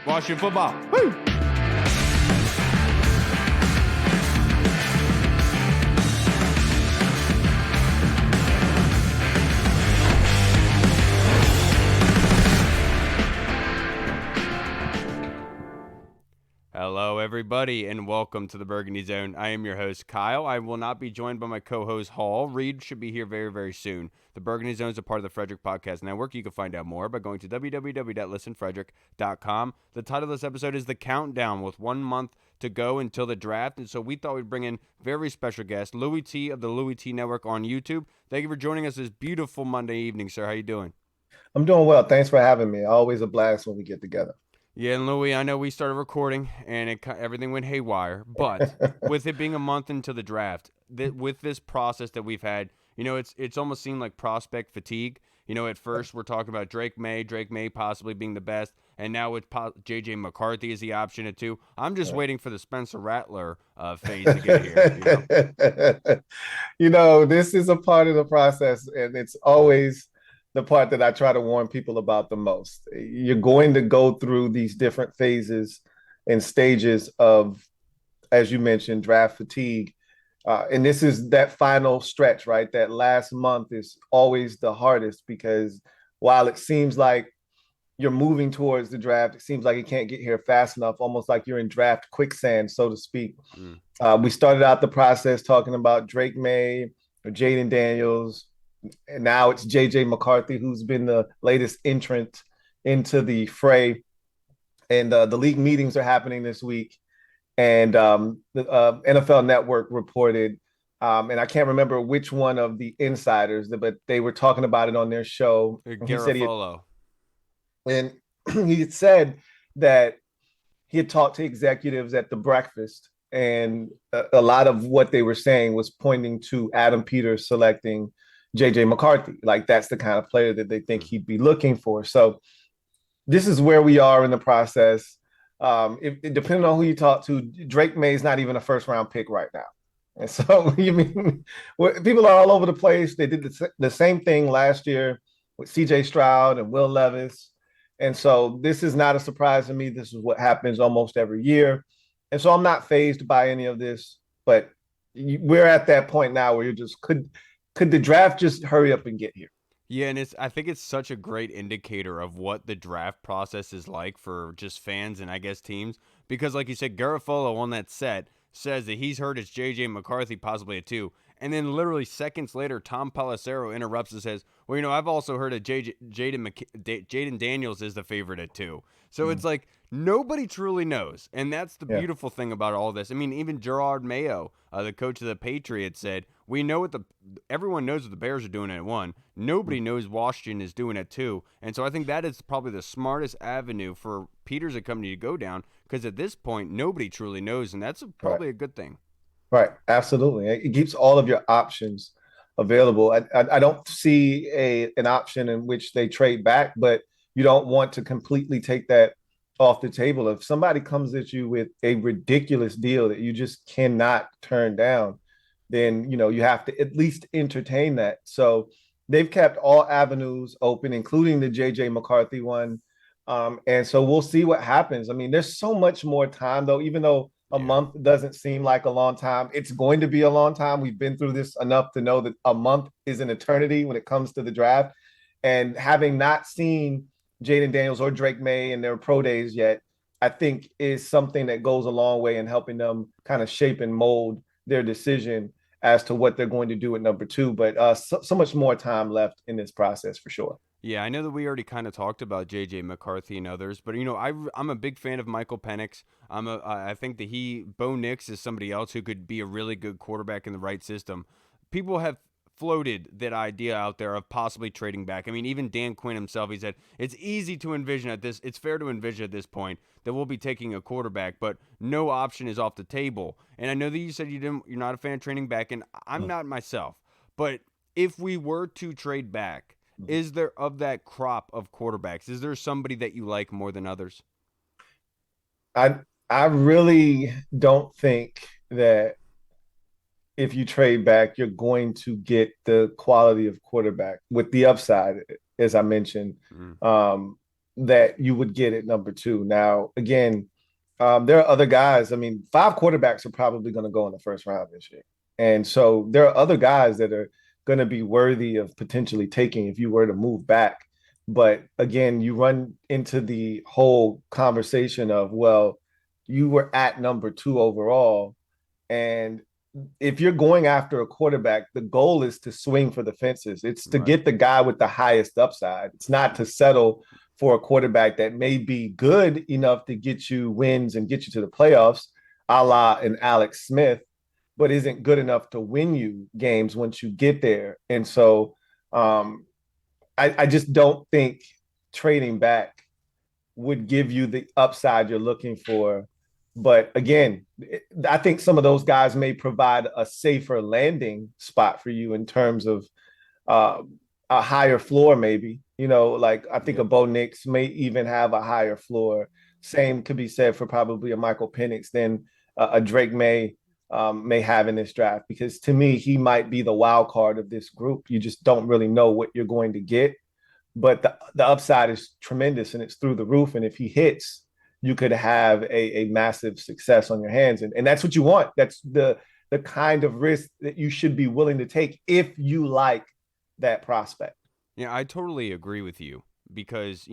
Washington football. Woo! Hello, everybody, and welcome to the Burgundy Zone. I am your host, Kyle. I will not be joined by my co-host, Hall. Reed should be here very, very soon. The Burgundy Zone is a part of the Frederick Podcast Network. You can find out more by going to www.listenfrederick.com. The title of this episode is The Countdown, with 1 month to go until the draft. And so we thought we'd bring in very special guest, Louie Tee of the Louie Tee Network on YouTube. Thank you for joining us this beautiful Monday evening, sir. How you doing? I'm doing well. Thanks for having me. Always a blast when we get together. Yeah, and Louie, I know we started recording and everything went haywire, but with it being a month into the draft, with this process that we've had, you know, it's almost seemed like prospect fatigue. You know, at first we're talking about Drake Maye possibly being the best, and now it's JJ MCarthey is the option at 2. I'm just waiting for the Spencer Rattler phase to get here. This is a part of the process, and it's always the part that I try to warn people about the most. You're going to go through these different phases and stages of, as you mentioned, draft fatigue. And this is that final stretch, right? That last month is always the hardest because while it seems like you're moving towards the draft, it seems like you can't get here fast enough, almost like you're in draft quicksand, so to speak. We started out the process talking about Drake Maye or Jayden Daniels, and now it's JJ MCarthey, who's been the latest entrant into the fray. And the league meetings are happening this week. And the NFL Network reported, and I can't remember which one of the insiders, but they were talking about it on their show. Garofalo. And he had said that he had talked to executives at the breakfast, and a lot of what they were saying was pointing to Adam Peters selecting JJ MCarthey. Like, that's the kind of player that they think he'd be looking for. So this is where we are in the process. Depending on who you talk to, Drake Maye is not even a first-round pick right now. And so, people are all over the place. They did the same thing last year with C.J. Stroud and Will Levis. And so this is not a surprise to me. This is what happens almost every year. And so I'm not fazed by any of this. But we're at that point now where you're just, could the draft just hurry up and get here? Yeah, and I think it's such a great indicator of what the draft process is like for just fans and I guess teams. Because like you said, Garofalo on that set says that he's heard it's JJ MCarthey possibly at 2. And then literally seconds later, Tom Pelissero interrupts and says, well, you know, I've also heard that Jayden Daniels is the favorite at 2. So it's like nobody truly knows. And that's the beautiful thing about all this. I mean, even Gerard Mayo, the coach of the Patriots, said, we know everyone knows what the Bears are doing at 1. Nobody knows Washington is doing at 2. And so I think that is probably the smartest avenue for Peters and company to go down, because at this point, nobody truly knows. And that's probably a good thing. Right. Absolutely. It keeps all of your options available. I don't see an option in which they trade back, but you don't want to completely take that off the table. If somebody comes at you with a ridiculous deal that you just cannot turn down, then, you have to at least entertain that. So they've kept all avenues open, including the JJ MCarthey one. And so we'll see what happens. I mean, there's so much more time, though, even though a month doesn't seem like a long time. It's going to be a long time. We've been through this enough to know that a month is an eternity when it comes to the draft. And having not seen Jayden Daniels or Drake Maye in their pro days yet, I think is something that goes a long way in helping them kind of shape and mold their decision as to what they're going to do at number 2. But so much more time left in this process for sure. Yeah, I know that we already kind of talked about JJ MCarthey and others, but I'm a big fan of Michael Penix. I think that Bo Nix is somebody else who could be a really good quarterback in the right system. People have floated that idea out there of possibly trading back. I mean, even Dan Quinn himself, he said it's fair to envision at this point that we'll be taking a quarterback, but no option is off the table. And I know that you said you're not a fan of trading back, and I'm not myself. But if we were to trade back, is there, of that crop of quarterbacks, is there somebody that you like more than others? I really don't think that if you trade back, you're going to get the quality of quarterback with the upside, as I mentioned. that you would get at number two. Now, again, there are other guys. I mean, five quarterbacks are probably going to go in the first round this year. And so there are other guys that are going to be worthy of potentially taking if you were to move back. But again, you run into the whole conversation of, well, you were at number two overall. And if you're going after a quarterback, the goal is to swing for the fences. It's to Right. get the guy with the highest upside. It's not to settle for a quarterback that may be good enough to get you wins and get you to the playoffs, a la an Alex Smith, but isn't good enough to win you games once you get there. And so I just don't think trading back would give you the upside you're looking for. But again, I think some of those guys may provide a safer landing spot for you in terms of uh, a higher floor, maybe. You know, like I think a Yep. Bo Nix may even have a higher floor. Same could be said for probably a Michael Penix than a Drake may have in this draft, because to me, he might be the wild card of this group. You just don't really know what you're going to get, but the upside is tremendous and it's through the roof. And if he hits, you could have a massive success on your hands. And that's what you want. That's the kind of risk that you should be willing to take if you like that prospect. Yeah, I totally agree with you because,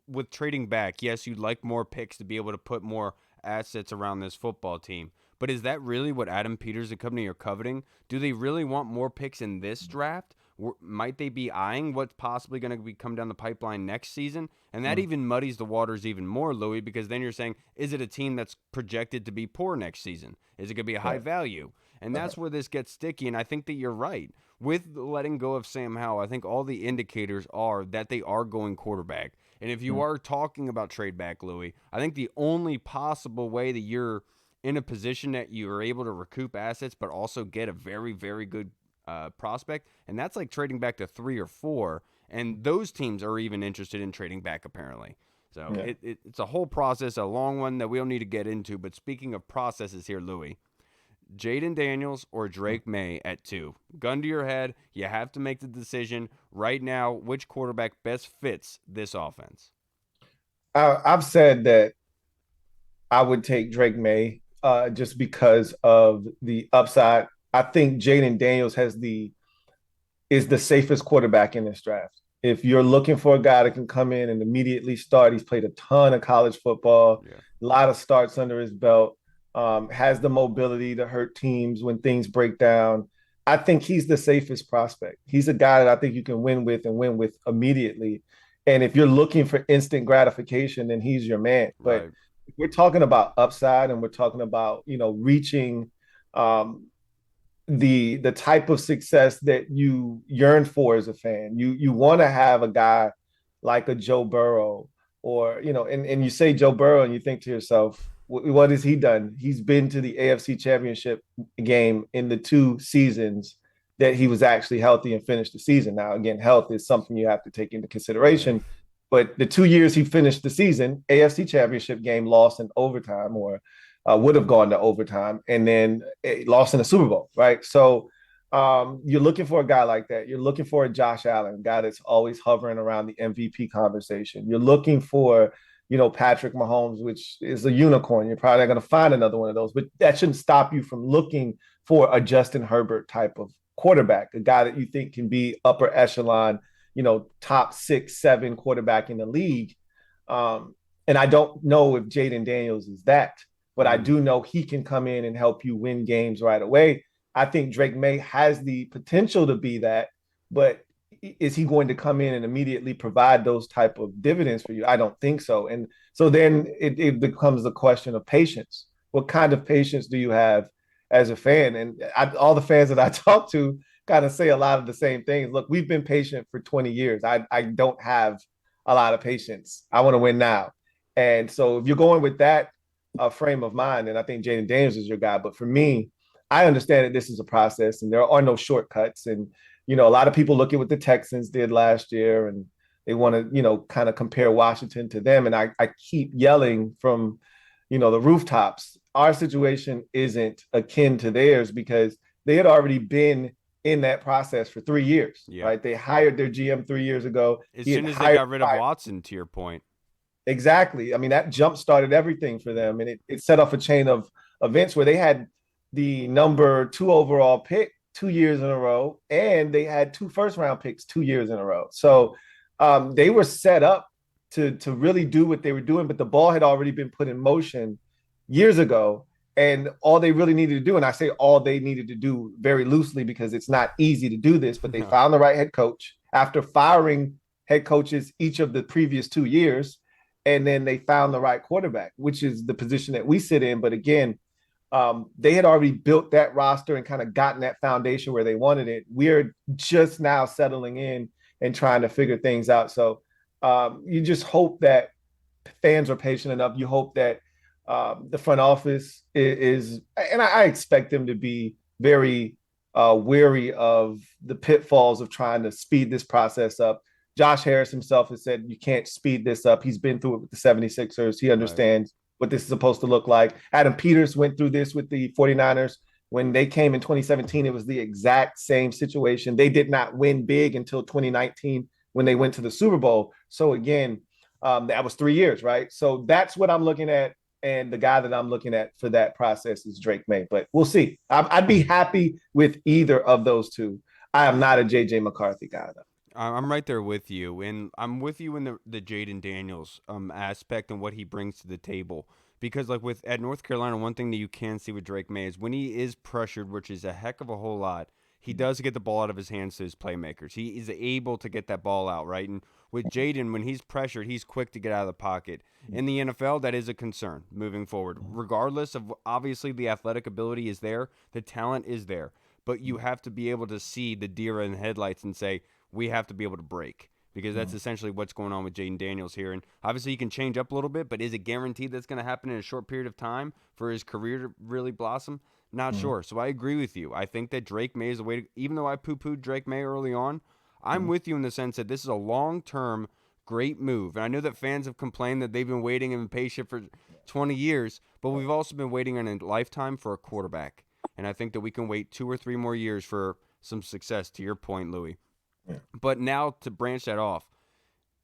with trading back, yes, you'd like more picks to be able to put more assets around this football team. But is that really what Adam Peters and company are coveting? Do they really want more picks in this draft? Might they be eyeing what's possibly going to be come down the pipeline next season? And that Mm. even muddies the waters even more, Louis, because then you're saying, is it a team that's projected to be poor next season? Is it going to be a high Right. value? And that's where this gets sticky. And I think that you're right. With the letting go of Sam Howell, I think all the indicators are that they are going quarterback. And if you Mm. are talking about trade back, Louis, I think the only possible way that you're in a position that you are able to recoup assets, but also get a very, very good prospect, and that's like trading back to 3 or 4. And those teams are even interested in trading back, apparently. So Yeah. it's a whole process, a long one that we don't need to get into. But speaking of processes here, Louis, Jayden Daniels or Drake Maye at 2. Gun to your head, you have to make the decision right now which quarterback best fits this offense. I've said that I would take Drake May just because of the upside. I think Jayden Daniels is the safest quarterback in this draft. If you're looking for a guy that can come in and immediately start, he's played a ton of college football, Yeah. a lot of starts under his belt, has the mobility to hurt teams when things break down. I think he's the safest prospect. He's a guy that I think you can win with and win with immediately. And if you're looking for instant gratification, then he's your man. But Right. we're talking about upside and we're talking about, reaching um, the type of success that you yearn for as a fan. You want to have a guy like a Joe Burrow, or and you say Joe Burrow and you think to yourself, what has he done? He's been to the AFC Championship game in the 2 seasons that he was actually healthy and finished the season. Now, again, health is something you have to take into Yeah. consideration. But the 2 years he finished the season, AFC Championship game lost in overtime, or would have gone to overtime, and then lost in the Super Bowl, right? So you're looking for a guy like that. You're looking for a Josh Allen, a guy that's always hovering around the MVP conversation. You're looking for, Patrick Mahomes, which is a unicorn. You're probably not going to find another one of those, but that shouldn't stop you from looking for a Justin Herbert type of quarterback, a guy that you think can be upper echelon, top 6, 7 quarterback in the league. And I don't know if Jayden Daniels is that, but I Mm. do know he can come in and help you win games right away. I think Drake Maye has the potential to be that, but is he going to come in and immediately provide those type of dividends for you? I don't think so. And so then it becomes the question of patience. What kind of patience do you have as a fan? And all the fans that I talk to kind of say a lot of the same things. Look, we've been patient for 20 years. I don't have a lot of patience. I want to win now. And so if you're going with that frame of mind, then I think Jayden Daniels is your guy. But for me, I understand that this is a process and there are no shortcuts. And, a lot of people look at what the Texans did last year and they want to, kind of compare Washington to them. And I keep yelling from, the rooftops. Our situation isn't akin to theirs because they had already been in that process for 3 years, Yeah. right? They hired their GM 3 years ago. As He had soon as they hired got rid of Watson, to your point. Exactly. I mean, that jump started everything for them, and it set off a chain of events where they had the number two overall pick 2 years in a row, and they had two first round picks 2 years in a row. So they were set up to really do what they were doing, but the ball had already been put in motion years ago. And all they really needed to do, and I say all they needed to do very loosely because it's not easy to do this, but they No. found the right head coach after firing head coaches each of the previous 2 years, and then they found the right quarterback, which is the position that we sit in. But again, they had already built that roster and kind of gotten that foundation where they wanted it. We're just now settling in and trying to figure things out. So you just hope that fans are patient enough. You hope that the front office is, and I expect them to be very wary of the pitfalls of trying to speed this process up. Josh Harris himself has said you can't speed this up. He's been through it with the 76ers. He Right. understands what this is supposed to look like. Adam Peters went through this with the 49ers. When they came in 2017, it was the exact same situation. They did not win big until 2019 when they went to the Super Bowl. So again, that was 3 years, right? So that's what I'm looking at. And the guy that I'm looking at for that process is Drake Maye. But we'll see. I'd be happy with either of those two. I am not a JJ McCarthy guy, though. I'm right there with you, and I'm with you in the Jayden Daniels aspect and what he brings to the table. Because like with at North Carolina, one thing that you can see with Drake Maye is when he is pressured, which is a heck of a whole lot, he does get the ball out of his hands to his playmakers. He is able to get that ball out, right? And with Jayden, when he's pressured, he's quick to get out of the pocket. In the NFL, that is a concern moving forward. Regardless of obviously the athletic ability is there, the talent is there, but you have to be able to see the deer in the headlights and say, we have to be able to break because that's essentially what's going on with Jayden Daniels here. And obviously, he can change up a little bit, but is it guaranteed that's going to happen in a short period of time for his career to really blossom? Not sure. So I agree with you. I think that Drake Maye is the way to, even though I poo pooed Drake Maye early on, I'm with you in the sense that this is a long term great move. And I know that fans have complained that they've been waiting and been patient for 20 years, but we've also been waiting on a lifetime for a quarterback. And I think that we can wait 2 or 3 more years for some success, to your point, Louie. But now to branch that off,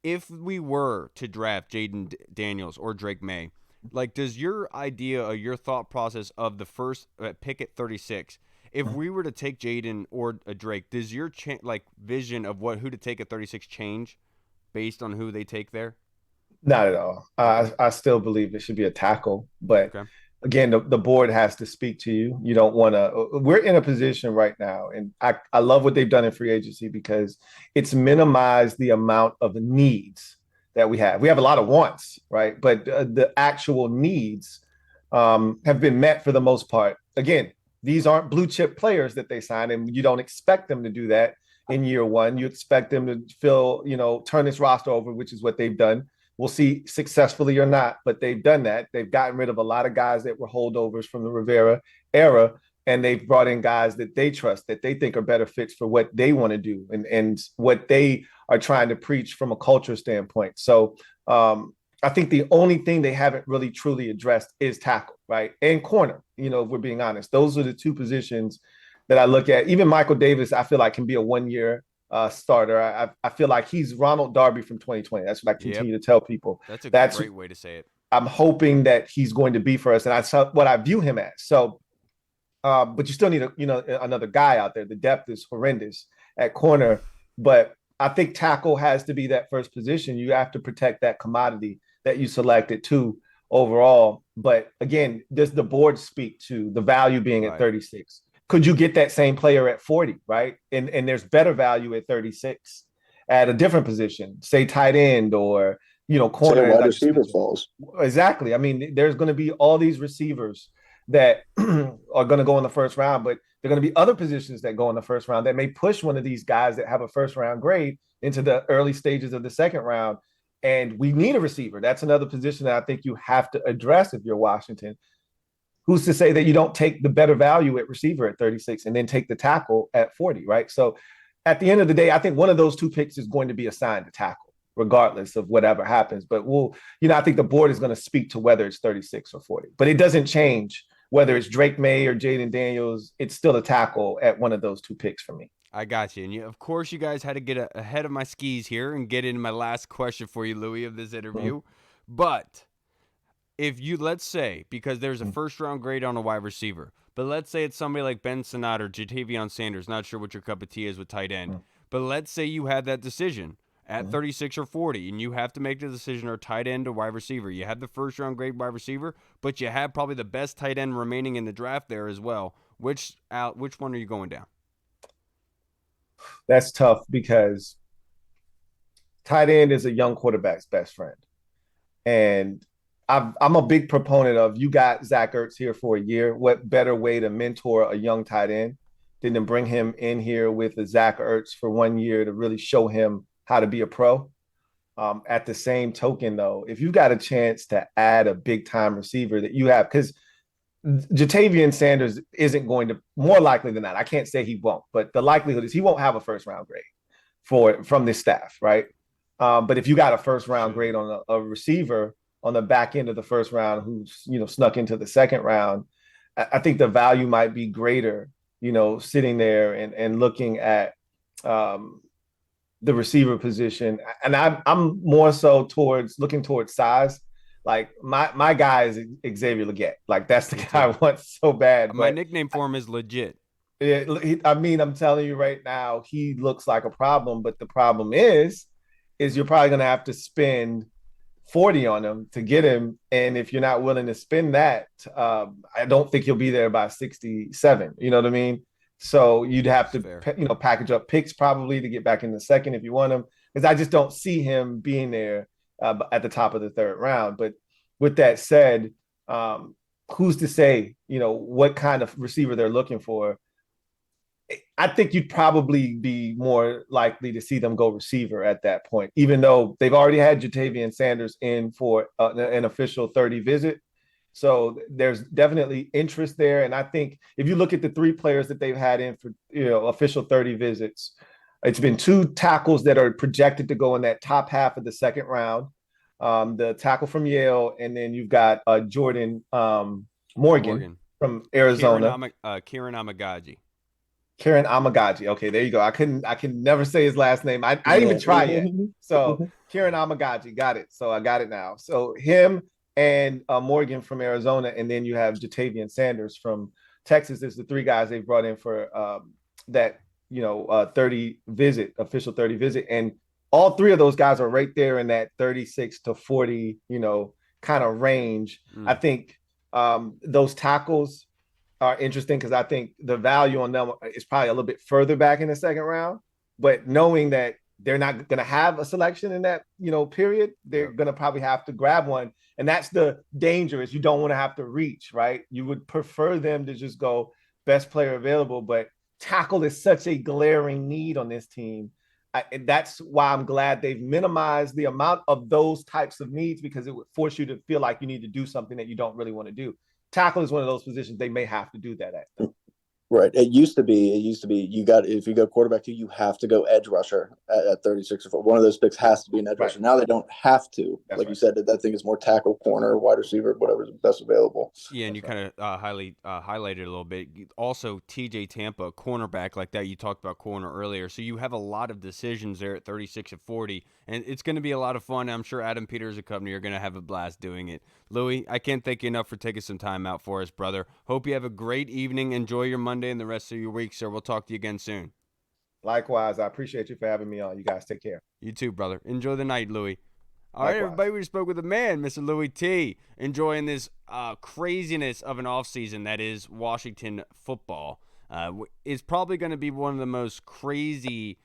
if we were to draft Jayden Daniels or Drake Maye, like does your idea or your thought process of the first pick at 36, if we were to take Jayden or a Drake, does your like vision of what who to take at 36 change based on who they take there? Not at all. Okay. I still believe it should be a tackle, but Okay. again, the board has to speak to you. You don't want to. We're in a position right now, and I love what they've done in free agency because it's minimized the amount of needs that we have. We have a lot of wants, right? But the actual needs have been met for the most part. Again, these aren't blue chip players that they sign, and you don't expect them to do that in year one. You expect them to turn this roster over, which is what they've done. We'll see successfully or not, but they've done that. They've gotten rid of a lot of guys that were holdovers from the Rivera era, and they've brought in guys that they trust, that they think are better fits for what they want to do and what they are trying to preach from a culture standpoint. So I think the only thing they haven't really truly addressed is tackle, right? And corner, if we're being honest. Those are the two positions that I look at. Even Michael Davis, I feel like can be a 1 year starter. I feel like he's Ronald Darby from 2020. That's what I Yep. continue to tell people. That's a That's great way to say it. I'm hoping that he's going to be for us, and that's what I view him as. So, but you still need another guy out there. The depth is horrendous at corner, but I think tackle has to be that first position. You have to protect that commodity that you selected too overall. But again, does the board speak to the value being at Right. 36? Could you get that same player at 40, right? And there's better value at 36 at a different position, say tight end or Say a corner, wide like you receiver mentioned. falls. Exactly. I mean, there's going to be all these receivers that are going to go in the first round, but there are going to be other positions that go in the first round that may push one of these guys that have a first round grade into the early stages of the second round. And we need a receiver. That's another position that I think you have to address if you're Washington. Who's to say that you don't take the better value at receiver at 36 and then take the tackle at 40, right? So at the end of the day, I think one of those two picks is going to be assigned to tackle, regardless of whatever happens. But I think the board is going to speak to whether it's 36 or 40. But it doesn't change whether it's Drake Maye or Jayden Daniels. It's still a tackle at one of those two picks for me. I got you. And of course, you guys had to get ahead of my skis here and get into my last question for you, Louie, of this Mm-hmm. interview. But if you, let's say, because there's a first round grade on a wide receiver, but let's say it's somebody like Ben Sinnott or Jatavion Sanders, not sure what your cup of tea is with tight end, but let's say you had that decision at 36 or 40, and you have to make the decision or tight end or wide receiver. You have the first round grade wide receiver, but you have probably the best tight end remaining in the draft there as well. Which one are you going down? That's tough because tight end is a young quarterback's best friend. And I'm a big proponent of you got Zach Ertz here for a year. What better way to mentor a young tight end than to bring him in here with a Zach Ertz for 1 year to really show him how to be a pro? At the same token, though, if you got a chance to add a big time receiver that you have, because Jatavian Sanders isn't going to, more likely than not, I can't say he won't, but the likelihood is he won't have a first round grade from this staff, right? But if you got a first round grade on a receiver on the back end of the first round who's snuck into the second round, I think the value might be greater, sitting there and looking at the receiver position. And I'm more so looking towards size. Like my guy is Xavier Legette. Like that's the guy I want so bad. My But nickname for him is legit. I'm telling you right now, he looks like a problem. But the problem is you're probably going to have to spend 40 on him to get him. And if you're not willing to spend that, I don't think he'll be there by 67. You know what I mean? So you'd have to, package up picks probably to get back in the second if you want him, because I just don't see him being there at the top of the third round. But with that said, who's to say, what kind of receiver they're looking for? I think you'd probably be more likely to see them go receiver at that point, even though they've already had Jatavian Sanders in for an official 30 visit. So there's definitely interest there. And I think if you look at the three players that they've had in for, official 30 visits, it's been two tackles that are projected to go in that top half of the second round. The tackle from Yale, and then you've got Jordan Morgan from Arizona. Kieran Amagaji. Kieran Amagaji. Okay, there you go. I can never say his last name. I didn't even try yet. So Kieran Amagaji, got it. So I got it now. So him and Morgan from Arizona, and then you have Jatavian Sanders from Texas. Is the three guys they've brought in for that 30 visit, official 30 visit, and all three of those guys are right there in that 36 to 40, kind of range. I think those tackles are interesting because I think the value on them is probably a little bit further back in the second round. But knowing that they're not going to have a selection in that period, they're going to probably have to grab one, and that's the danger. Is you don't want to have to reach, right? You would prefer them to just go best player available, but tackle is such a glaring need on this team. And that's why I'm glad they've minimized the amount of those types of needs, because it would force you to feel like you need to do something that you don't really want to do. Tackle is one of those positions they may have to do that at. Right. It used to be if you go quarterback 2, you have to go edge rusher at 36 or 4. One of those picks has to be an edge rusher. Now they don't have to. That's like you said, that thing is more tackle, corner, wide receiver, whatever's best available. Yeah, and you kind of highlighted a little bit. Also, TJ Tampa, cornerback like that. You talked about corner earlier. So you have a lot of decisions there at 36 and 40, and it's going to be a lot of fun. I'm sure Adam Peters and company are going to have a blast doing it. Louie, I can't thank you enough for taking some time out for us, brother. Hope you have a great evening. Enjoy your Monday and the rest of your week, sir. We'll talk to you again soon. Likewise. I appreciate you for having me on. You guys take care. You too, brother. Enjoy the night, Louie. All right, everybody, we spoke with the man, Mr. Louie Tee, enjoying this craziness of an offseason that is Washington football. It's probably going to be one of the most crazy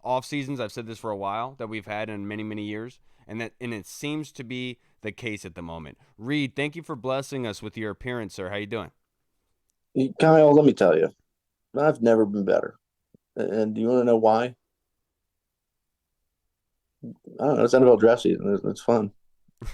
off seasons, I've said this for a while, that we've had in many, many years, and it seems to be the case at the moment. Reed, thank you for blessing us with your appearance, sir. How you doing? Kyle, let me tell you, I've never been better. And do you want to know why? I don't know. It's NFL draft season. It's fun.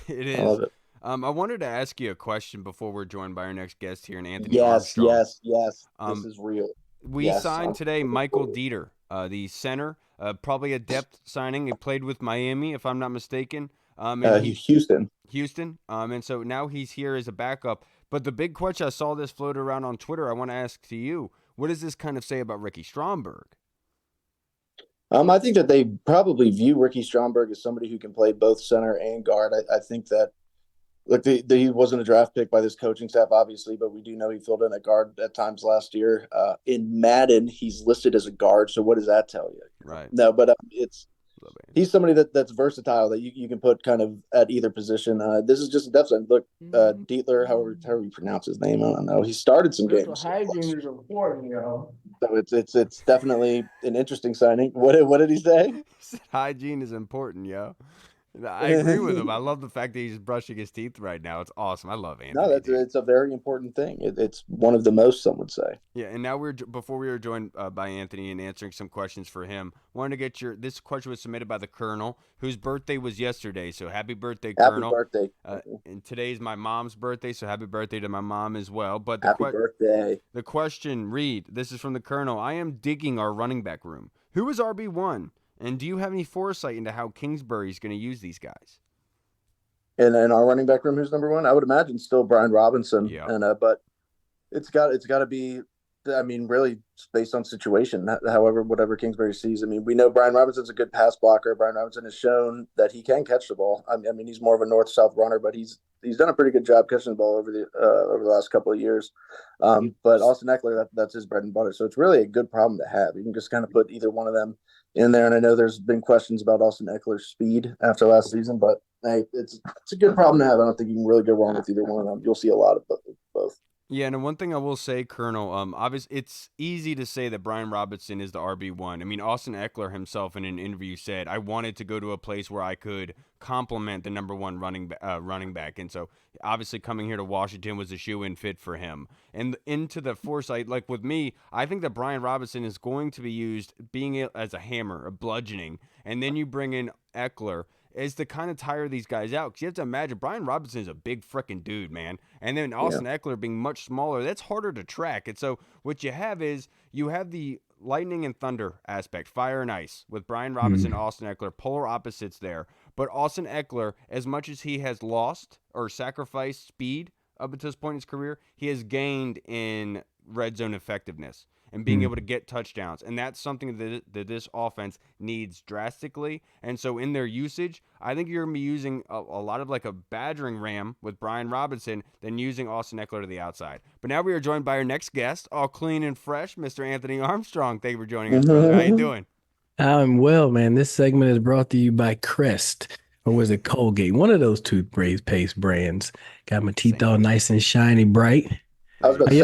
It is. I love it. I wanted to ask you a question before we're joined by our next guest here, Anthony Armstrong. Yes. This is real. We signed today Michael Dieter, the center, probably a depth signing. He played with Miami, if I'm not mistaken. Houston. And so now he's here as a backup. But the big question, I saw this float around on Twitter, I want to ask to you, what does this kind of say about Ricky Stromberg? I think that they probably view Ricky Stromberg as somebody who can play both center and guard. I think that look, he wasn't a draft pick by this coaching staff, obviously, but we do know he filled in at guard at times last year. In Madden, he's listed as a guard. So what does that tell you? Right. No, but he's somebody that's versatile that you can put kind of at either position. This is just a depth. Look, Dietler, however you pronounce his name, I don't know. He started some games. Hygiene is important, yo. So it's definitely an interesting signing. What did he say? Hygiene is important, yo. I agree with him. I love the fact that he's brushing his teeth right now. It's awesome. I love Anthony. No, it's a very important thing. It's one of the most, some would say. Yeah, and now before we were joined by Anthony and answering some questions for him. Wanted to get this question was submitted by the Colonel, whose birthday was yesterday. So happy birthday, Colonel! Happy birthday! And today's my mom's birthday, so happy birthday to my mom as well. But happy birthday! The question, this is from the Colonel. I am digging our running back room. Who is RB1? And do you have any foresight into how Kingsbury's going to use these guys? And in our running back room, who's number one? I would imagine still Brian Robinson. Yeah. And but it's got to be. I mean, really based on situation. However, whatever Kingsbury sees. I mean, we know Brian Robinson's a good pass blocker. Brian Robinson has shown that he can catch the ball. I mean, he's more of a north-south runner, but he's done a pretty good job catching the ball over the last couple of years. But Austin Eckler, that's his bread and butter. So it's really a good problem to have. You can just kind of put either one of them in there. And I know there's been questions about Austin Eckler's speed after last season, but hey, it's a good problem to have. I don't think you can really go wrong with either one of them. You'll see a lot of both. Yeah, and one thing I will say, Colonel, obviously it's easy to say that Brian Robinson is the RB1. I mean, Austin Eckler himself in an interview said, I wanted to go to a place where I could complement the number one running back. And so obviously coming here to Washington was a shoe-in fit for him. And into the foresight, like with me, I think that Brian Robinson is going to be used being as a hammer, a bludgeoning. And then you bring in Eckler is to kind of tire these guys out. Because you have to imagine Brian Robinson is a big freaking dude, man. And then Austin Eckler being much smaller, that's harder to track. And so what you have is you have the lightning and thunder aspect, fire and ice, with Brian Robinson, Austin Eckler, polar opposites there. But Austin Eckler, as much as he has lost or sacrificed speed up until this point in his career, he has gained in red zone effectiveness and being able to get touchdowns. And that's something that this offense needs drastically. And so in their usage, I think you're going to be using a lot of like a battering ram with Brian Robinson than using Austin Eckler to the outside. But now we are joined by our next guest, all clean and fresh, Mr. Anthony Armstrong. Thank you for joining us, brother. How you doing? I'm well, man. This segment is brought to you by Crest. Or was it Colgate? One of those toothpaste brands. Got my teeth all nice and shiny, bright. I was about to say,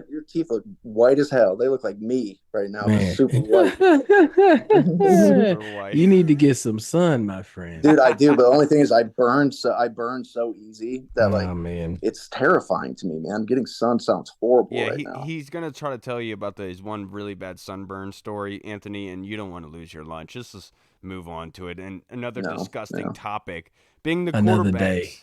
your teeth look white as hell. They look like me right now. Super white. Super white. You need to get some sun, my friend. Dude, I do. But the only thing is I burn so easy that man, it's terrifying to me, man. Getting sun sounds horrible right now. He's going to try to tell you about his one really bad sunburn story, Anthony, and you don't want to lose your lunch. Just move on to it. And another disgusting topic, being the quarterbacks.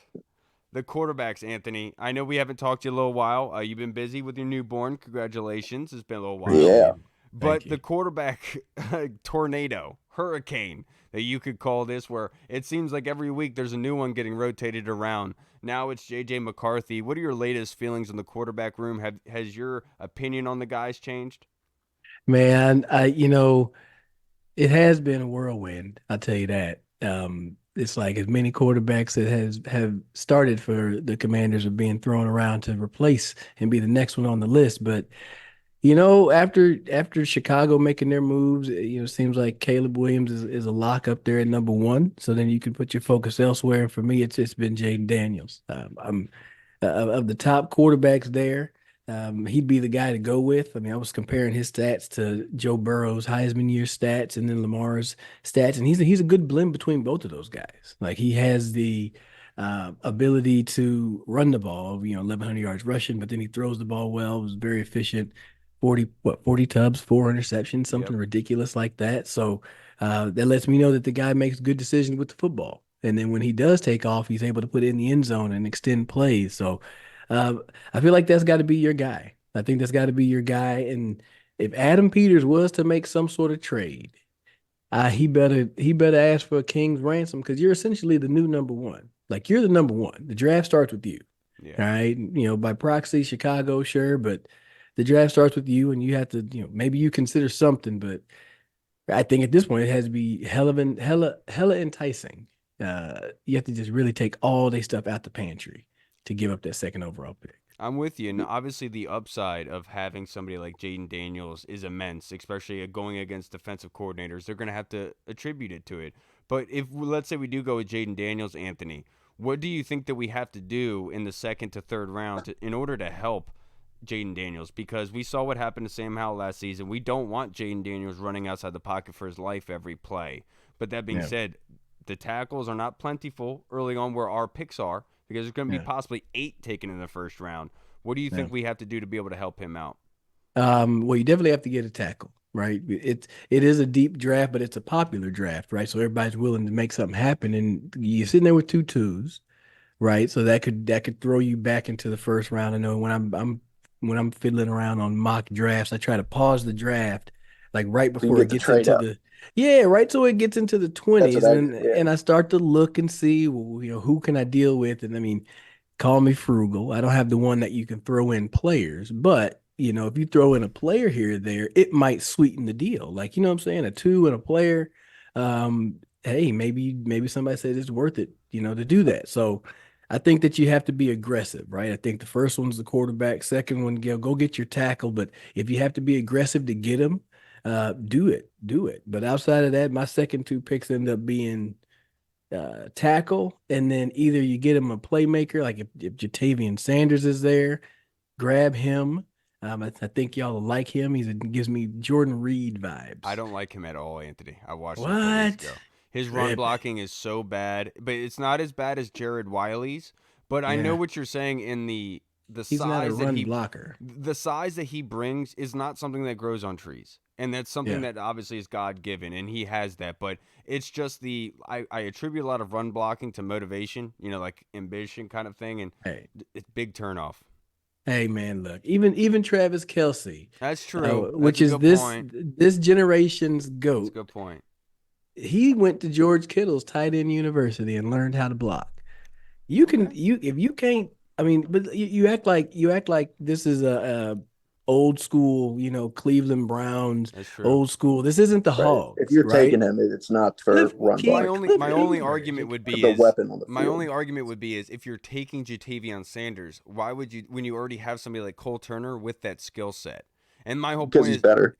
The quarterbacks, Anthony. I know we haven't talked to you in a little while. You've been busy with your newborn. Congratulations. It's been a little while. Yeah. But the quarterback tornado, hurricane, that you could call this, where it seems like every week there's a new one getting rotated around. Now it's JJ MCarthey. What are your latest feelings in the quarterback room? Has your opinion on the guys changed? Man, it has been a whirlwind. I'll tell you that. It's like as many quarterbacks that have started for the Commanders are being thrown around to replace and be the next one on the list. But, after Chicago making their moves, it seems like Caleb Williams is a lock up there at number one. So then you can put your focus elsewhere. And for me, it's been Jayden Daniels. I'm of the top quarterbacks there. He'd be the guy to go with. I mean, I was comparing his stats to Joe Burrow's Heisman year stats and then Lamar's stats, and he's a good blend between both of those guys. Like he has the ability to run the ball, 1,100 yards rushing, but then he throws the ball well. Was very efficient. 40 tubs, 4 interceptions, something ridiculous like that. So that lets me know that the guy makes good decisions with the football. And then when he does take off, he's able to put it in the end zone and extend plays. So I feel like that's got to be your guy. I think that's got to be your guy. And if Adam Peters was to make some sort of trade, he better ask for a king's ransom because you're essentially the new number one. Like you're the number one. The draft starts with you. Yeah. All right. By proxy, Chicago, sure, but the draft starts with you, and you have to, maybe you consider something, but I think at this point it has to be hella enticing. You have to just really take all their stuff out the pantry to give up that second overall pick. I'm with you, and obviously the upside of having somebody like Jayden Daniels is immense, especially going against defensive coordinators. They're going to have to attribute it to it. But if let's say we do go with Jayden Daniels, Anthony, what do you think that we have to do in the second to third round in order to help Jayden Daniels? Because we saw what happened to Sam Howell last season. We don't want Jayden Daniels running outside the pocket for his life every play. But that being Yeah. said, the tackles are not plentiful early on where our picks are, because there's going to be Yeah. possibly 8 taken in the first round. What do you Yeah. think we have to do to be able to help him out? Well, you definitely have to get a tackle, right? It is a deep draft, but it's a popular draft, right? So everybody's willing to make something happen, and you're sitting there with 2 twos, right? So that could throw you back into the first round. I know when I'm fiddling around on mock drafts, I try to pause the draft like right So you can before it get the gets trade into up. the right, so it gets into the That's what 20s, I and do. Yeah. and I start to look and see, well, who can I deal with? And I mean, call me frugal. I don't have the one that you can throw in players, but if you throw in a player here or there, it might sweeten the deal. Like, what I'm saying, a two and a player. Hey, maybe somebody said it's worth it, to do that. So I think that you have to be aggressive, right? I think the first one's the quarterback, second one, go get your tackle. But if you have to be aggressive to get him, do it. But outside of that, my second 2 picks end up being tackle, and then either you get him a playmaker, like if Jatavian Sanders is there, grab him. I think y'all will like him. He gives me Jordan Reed I vibes. don't like him at all, Anthony. I watched him a couple weeks What? ago. His run Really? blocking is so bad, but it's not as bad as Jared Wiley's. But I know Yeah. what you're saying in the He's not a size that run blocker. the size that he brings is not something that grows on trees. And that's something Yeah. that obviously is God given, and he has that. But it's just I attribute a lot of run blocking to motivation, like ambition kind of thing, and Hey, it's big turnoff. hey, man, look, even Travis Kelce, That's true. That's which a is good point. this generation's That's a GOAT, good point. he went to George Kittle's tight end university and learned how to block. You can Okay. if you can't, I mean, but you act like this is a old school, Cleveland Browns, That's true. old school. This isn't the Right. If Hogs, you're right? taking him, it's not for run My King, block. only Cliff my only Kingsbury. argument would be The is weapon on the my only field. argument would be is if you're taking Jatavion Sanders, why would you when you already have somebody like Cole Turner with that skill set? And my whole Because point he's is, better.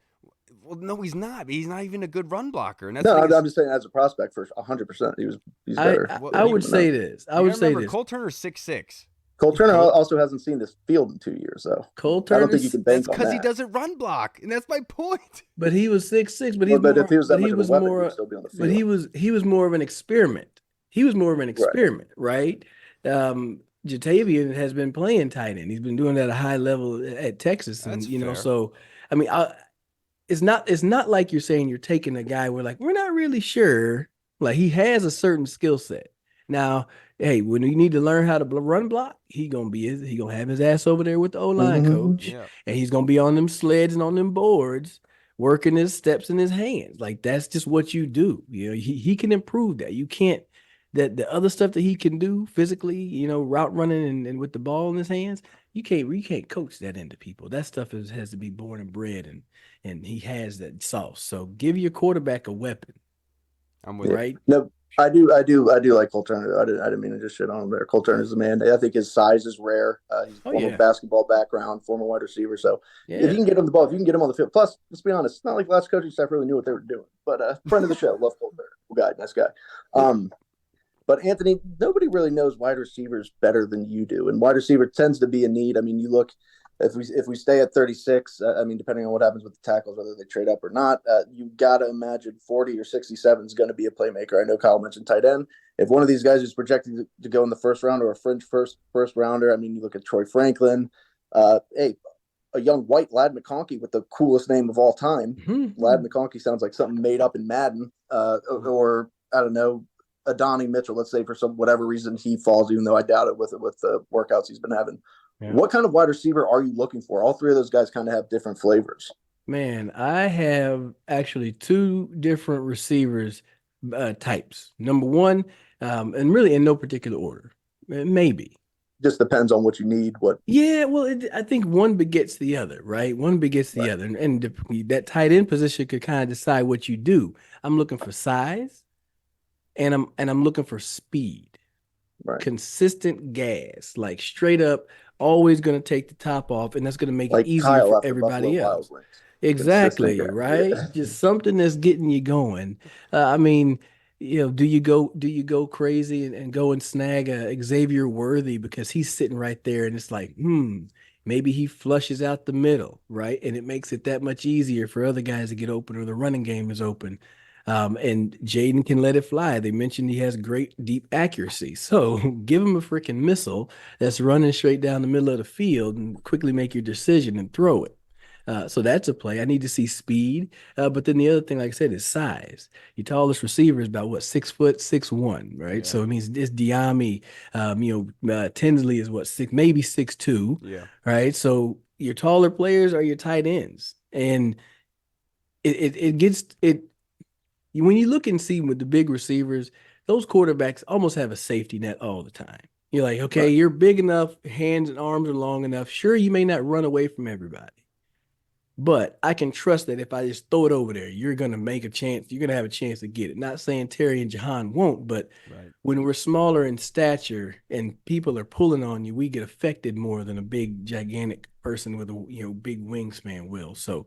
well, no, he's not. He's not even a good run blocker, and that's No, the thing I'm is, just saying as a prospect for 100%, he's I better I, what I than you would him now. say this. I you would gotta say remember this. Cole Turner's 6'6". Cole Turner Cole, also hasn't seen this field in 2 years, though. Cole I don't think you Turner's, can That's bank on because he that. doesn't run block, and that's my point. but he was 6'6", but Well, he's but if more, he was but that he much of a was weapon, he would more, still be on the but field. he was more of an experiment. He was more of an Right. experiment, right? Jatavian has been playing tight end. He's been doing that at a high level at Texas, That's and fair. so I mean, it's not like you're saying you're taking a guy where like we're not really sure. Like he has a certain skill set. Now, hey, when you need to learn how to run block, he gonna have his ass over there with the O line Mm-hmm. coach, Yeah, and he's gonna be on them sleds and on them boards, working his steps in his hands. Like that's just what you do. He can improve that. You can't that the other stuff that he can do physically, route running and with the ball in his hands, you can't coach that into people. That stuff has to be born and bred, and he has that sauce. So give your quarterback a weapon, I'm with Yeah. you. right? No, I do like Cole Turner. I didn't mean to just shit on him there. Cole Turner's the man. I think his size is rare. He's Oh former yeah, basketball background, former wide receiver. So if you yeah. can get him the ball, if you can get him on the field. Plus, let's be honest, it's not like last coaching staff really knew what they were doing. But friend of the show, love Cole Turner. Cool guy, nice guy. But Anthony, nobody really knows wide receivers better than you do, and wide receiver tends to be a need. I mean, you look if we stay at 36, I mean, depending on what happens with the tackles, whether they trade up or not, you got to imagine 40 or 67 is going to be a playmaker. I know Kyle mentioned tight end. If one of these guys is projected to go in the first round or a fringe first rounder, I mean, you look at Troy Franklin, hey, a young white Lad McConkey with the coolest name of all time. Mhm. Lad McConkey sounds like something made up in Madden, or I don't know, Adonai Mitchell. Let's say for some whatever reason he falls, even though I doubt it with the workouts he's been having. Yeah. What kind of wide receiver are you looking for? All three of those guys kind of have different flavors. Man, I have actually two different receivers types. Number one, and really in no particular order. Maybe just depends on what you need. Yeah, well, I think one begets the other, right? One begets the Right. other, and that tight end position could kind of decide what you do. I'm looking for size, and I'm looking for speed, Right. consistent gas, like straight up, always going to take the top off, and that's going to make it Like easier Kyle for after Buffalo everybody Wild else. Wings. Consistent Exactly, guy. right? Yeah. Just something that's getting you going. I mean, do you go crazy and go and snag Xavier Worthy because he's sitting right there and it's like, maybe he flushes out the middle, right? And it makes it that much easier for other guys to get open or the running game is open. And Jayden can let it fly. They mentioned he has great deep accuracy. So give him a freaking missile that's running straight down the middle of the field and quickly make your decision and throw it. So that's a play. I need to see speed. But then the other thing, like I said, is size. Your tallest receiver is about what, 6 foot, 6'1", right? Yeah. So it means this Diami, Tinsley is what, maybe 6'2", Yeah. right? So your taller players are your tight ends. And it gets it when you look and see with the big receivers, those quarterbacks almost have a safety net all the time. You're like, okay, Right. you're big enough, hands and arms are long enough. Sure, you may not run away from everybody. But I can trust that if I just throw it over there, you're going to make a chance. You're going to have a chance to get it. Not saying Terry and Jahan won't, but Right. when we're smaller in stature and people are pulling on you, we get affected more than a big, gigantic person with a big wingspan will. So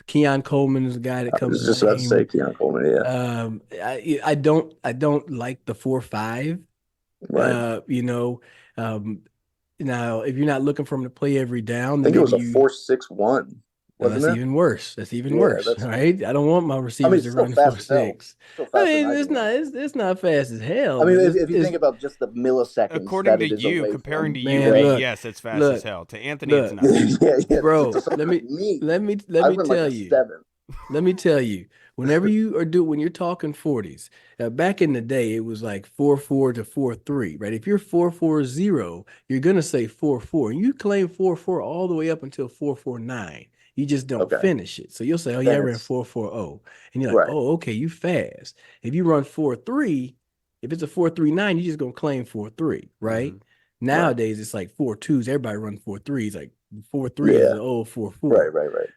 Keon Coleman is a guy that I comes was to just about to say mind. Keon Coleman. Yeah. I don't like the 4-5. Right. Now if you're not looking for him to play every down, I then think it was maybe a you. 4.61, Well, wasn't that's it? even worse. That's even Yeah, worse, that's. right? I don't want my I mean, receivers it's to still run fast as hell. 4.6. Still I faster than mean, I it's can not run. it's not fast as hell, I mean, but if you think about just the milliseconds According that to it is you, away comparing from, to you, man. right? Nate, Look, yes, it's fast as look, hell. To Anthony, it's look, not. Yeah. To bro. someone like me, Let me let I me run like tell a you. 7. Let me tell you. When you're talking 40s, back in the day, it was like 4.4 to 4.3, right? If you're 4.40, you're gonna say 4.4. You claim 4.4 all the way up until 4.49. You just don't Okay, finish it. So you'll say, "Oh yeah, I then ran it's 4.40," and you're like, right. "Oh, okay, you fast." If you run 4.3, if it's a 4.39, you're just gonna claim 4.3, right? Mhm. Right. Nowadays, it's like 4.2s. Everybody run 4.3s. Like 4.3 is Yeah. an old 4.4. Right.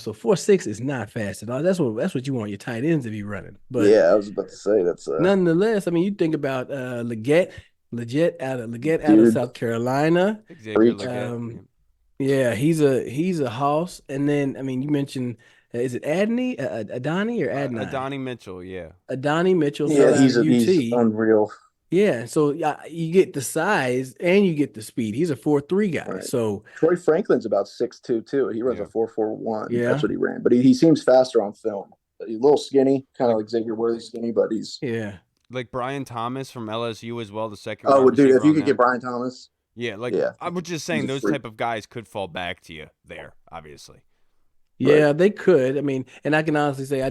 So 4.6 is not fast at all. That's what you want your tight ends to be running. But Yeah, I was about to say that's nonetheless, I mean, you think about Leggett out of dude South Carolina. Xavier freak. Leggett. Yeah. Yeah, he's a house. And then I mean, you mentioned is it Adani or Adnai? Adonai Mitchell, yeah. Adani Mitchell, Yeah, so out of he's UT. unreal. Yeah, so you get the size and you get the speed. He's a 4.3 guy. Right. So Troy Franklin's about 6'2" too. He runs a Yeah. 4.41. That's yeah, what he ran. But he seems faster on film. He's a little skinny, kind of like Xavier Worthy skinny, but he's yeah. Like Brian Thomas from LSU as well, the second oh wide well, dude, receiver if you on could get them. Brian Thomas, Yeah, like yeah, I was just he's saying a those freak. type of guys could fall back to you there, obviously. Right. Yeah, they could. I mean, and I can honestly say I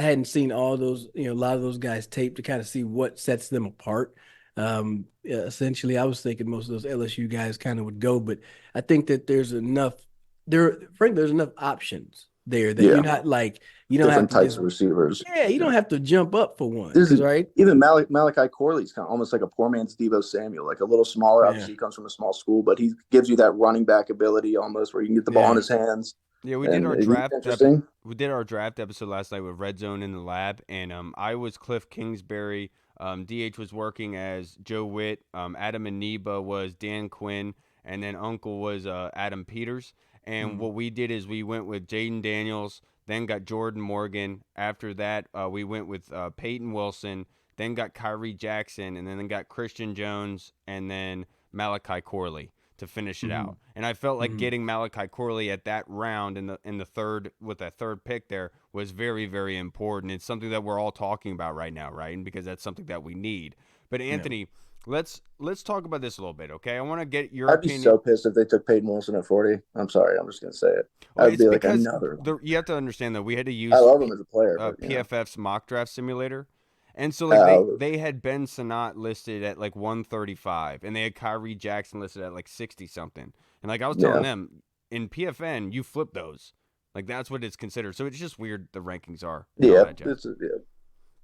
hadn't seen all those, a lot of those guys tape to kind of see what sets them apart. Yeah, essentially, I was thinking most of those LSU guys kind of would go, but I think that frankly, there's enough options there that you're Yeah, not like, you don't have different to types just, of receivers. yeah, you Yeah. don't have to jump up for one, This because, is right? even Malachi Corley's kind of almost like a poor man's Devo Samuel, like a little smaller. Yeah, Obviously, he comes from a small school, but he gives you that running back ability almost where you can get the ball in yeah. his hands, Yeah, and he's interesting. we did our draft episode last night with Red Zone in the lab, and I was Cliff Kingsbury. DH was working as Joe Witt. Adam and Neba was Dan Quinn, and then Uncle was Adam Peters. And Mm. what we did is we went with Jayden Daniels, then got Jordan Morgan. After that, we went with Peyton Wilson, then got Kyrie Jackson, and then got Christian Jones, and then Malachi Corley to finish it Mm. out. And I felt like Mm. getting Malachi Corley at that round in the third with that third pick there was very, very important. It's something that we're all talking about right now, right? And because that's something that we need. But Yeah. Anthony, let's talk about this a little bit, okay? I want to get your I'd be opinion. so pissed if they took Peyton Wilson at 40. I'm sorry, I'm just gonna say it. Well, I'd it's be like because another one. you have to understand that we had to I use love him as a player, but PFF's mock draft simulator. And so like uh, they had Ben Sinnott listed at like 135 and they had Kyrie Jackson listed at like 60 something. And like I was telling yeah, them in PFN you flip those. Like that's what it's considered. So it's just weird the rankings are and all yeah, that jazz. yeah.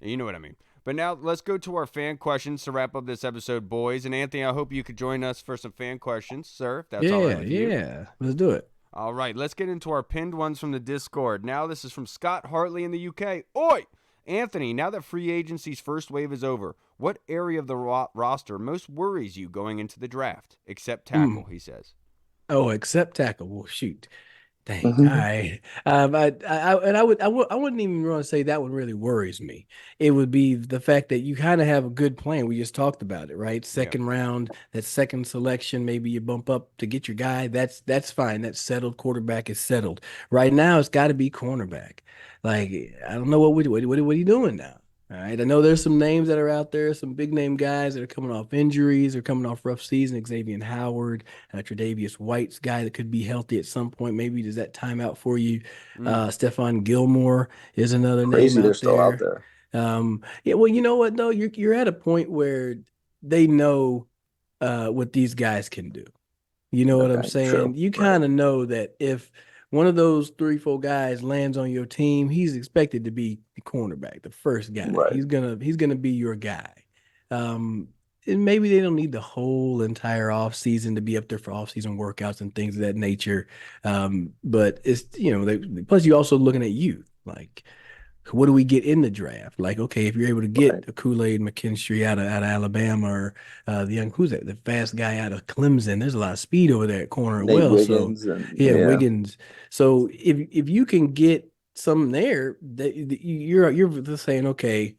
You know what I mean. But now let's go to our fan questions to wrap up this episode, boys. And Anthony, I hope you could join us for some fan questions, sir, if that's all right Yeah, with you. yeah. Let's do it. All right, let's get into our pinned ones from the Discord. Now, this is from Scott Hartley in the UK. Oi! Anthony, now that free agency's first wave is over, what area of the roster most worries you going into the draft? Except tackle, he says. Oh, except tackle. Well, shoot. Dang. All Mhm. right. I wouldn't even want to say that one really worries me. It would be the fact that you kind of have a good plan. We just talked about it, right? Yeah. Second round, that second selection, maybe you bump up to get your guy. That's fine. That's settled. Quarterback is settled. Right now, it's got to be cornerback. Like, I don't know what are you doing now? All right. I know there's some names that are out there, some big name guys that are coming off injuries or coming off rough season. Xavier Howard, Tre'Davious White's guy that could be healthy at some point. Maybe does that time out for you? Stephon Gilmore is another name Crazy, they're out still out there. there. Yeah, well, you know what though? You're at a point where they know what these guys can do. You know what I'm Okay, saying? true. You Right. kind of know that if one of those 3, 4 guys lands on your team, he's expected to be the cornerback, the first guy. Right. He's gonna be your guy. Um, and maybe they don't need the whole entire off season to be up there for off season workouts and things of that nature. But it's plus you also looking at youth, like what do we get in the draft? Like, okay, if you're able to Right. get a Kool-Aid McKinstry out of Alabama, or the young who's that? The fast guy out of Clemson. There's a lot of speed over there at corner as Nate well. So Wiggins and yeah, yeah. Wiggins. So if you can get some there, that you're just saying, okay,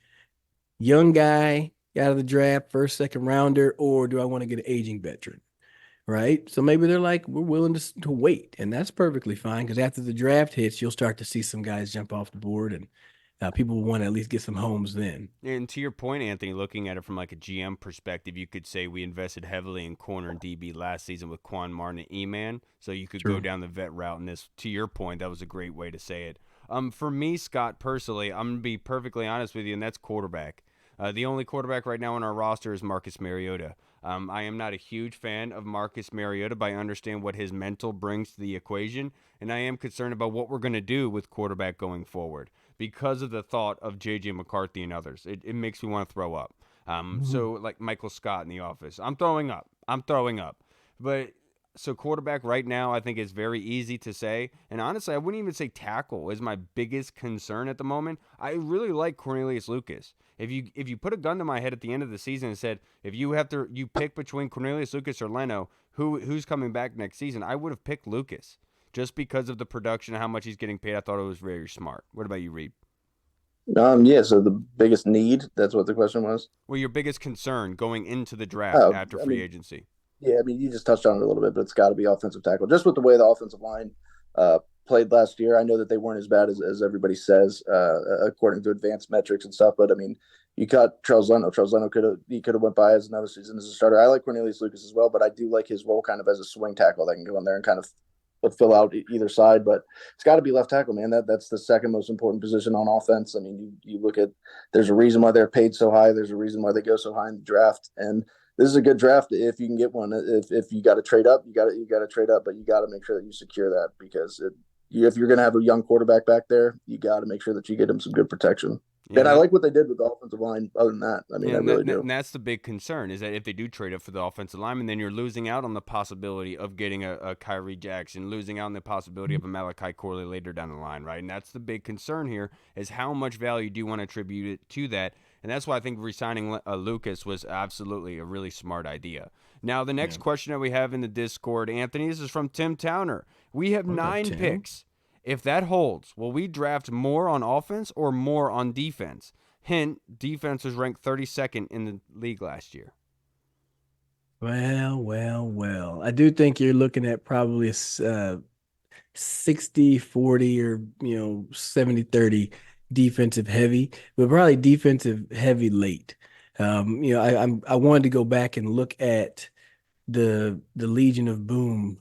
young guy out of the draft, first, second rounder, or do I want to get an aging veteran? Right. So maybe they're like, we're willing to wait. And that's perfectly fine because after the draft hits, you'll start to see some guys jump off the board and people will want to at least get some homes then. And to your point, Anthony, looking at it from like a GM perspective, you could say we invested heavily in corner and DB last season with Quan Martin and E-Man, so you could go True. down the vet route. And this, to your point, that was a great way to say it. For me, Scott, personally, I'm gonna be perfectly honest with you, and that's quarterback. The only quarterback right now on our roster is Marcus Mariota. I am not a huge fan of Marcus Mariota, but I understand what his mental brings to the equation, and I am concerned about what we're going to do with quarterback going forward because of the thought of JJ McCarthy and others. It makes me want to throw up. So like Michael Scott in The Office, I'm throwing up. But so quarterback right now, I think is very easy to say. And honestly, I wouldn't even say tackle is my biggest concern at the moment. I really like Cornelius Lucas. If you put a gun to my head at the end of the season and said, if you pick between Cornelius Lucas or Leno, who's coming back next season, I would have picked Lucas just because of the production and how much he's getting paid. I thought it was very smart. What about you, Reed? Yeah, so the biggest need, that's what the question was. Well, your biggest concern going into the draft after free agency. Yeah, I mean, you just touched on it a little bit, but it's got to be offensive tackle. Just with the way the offensive line played last year, I know that they weren't as bad as everybody says, according to advanced metrics and stuff. But I mean, you cut Charles Leno. Charles Leno could have went by as another season as a starter. I like Cornelius Lucas as well, but I do like his role kind of as a swing tackle that can go in there and kind of fill out either side. But it's got to be left tackle, man. That's the second most important position on offense. I mean, you look at, there's a reason why they're paid so high. There's a reason why they go so high in the draft, and this is a good draft if you can get one. If you got to trade up, you got to trade up, but you got to make sure that you secure that because if you're going to have a young quarterback back there, you got to make sure that you get him some good protection. Yeah, and I like what they did with the offensive line. Other than that, I mean, I really do. And that's the big concern is that if they do trade up for the offensive lineman, then you're losing out on the possibility of getting a Kyrie Jackson, losing out on the possibility of a Malachi Corley later down the line, right? And that's the big concern here is how much value do you want to attribute it to that? And that's why I think re-signing Lucas was absolutely a really smart idea. Now, the next question that we have in the Discord, Anthony, this is from Tim Towner. We have 9 picks. If that holds, will we draft more on offense or more on defense? Hint, defense was ranked 32nd in the league last year. Well. I do think you're looking at probably a 60-40 or 70-30 defensive heavy, but probably defensive heavy late. I wanted to go back and look at the Legion of Boom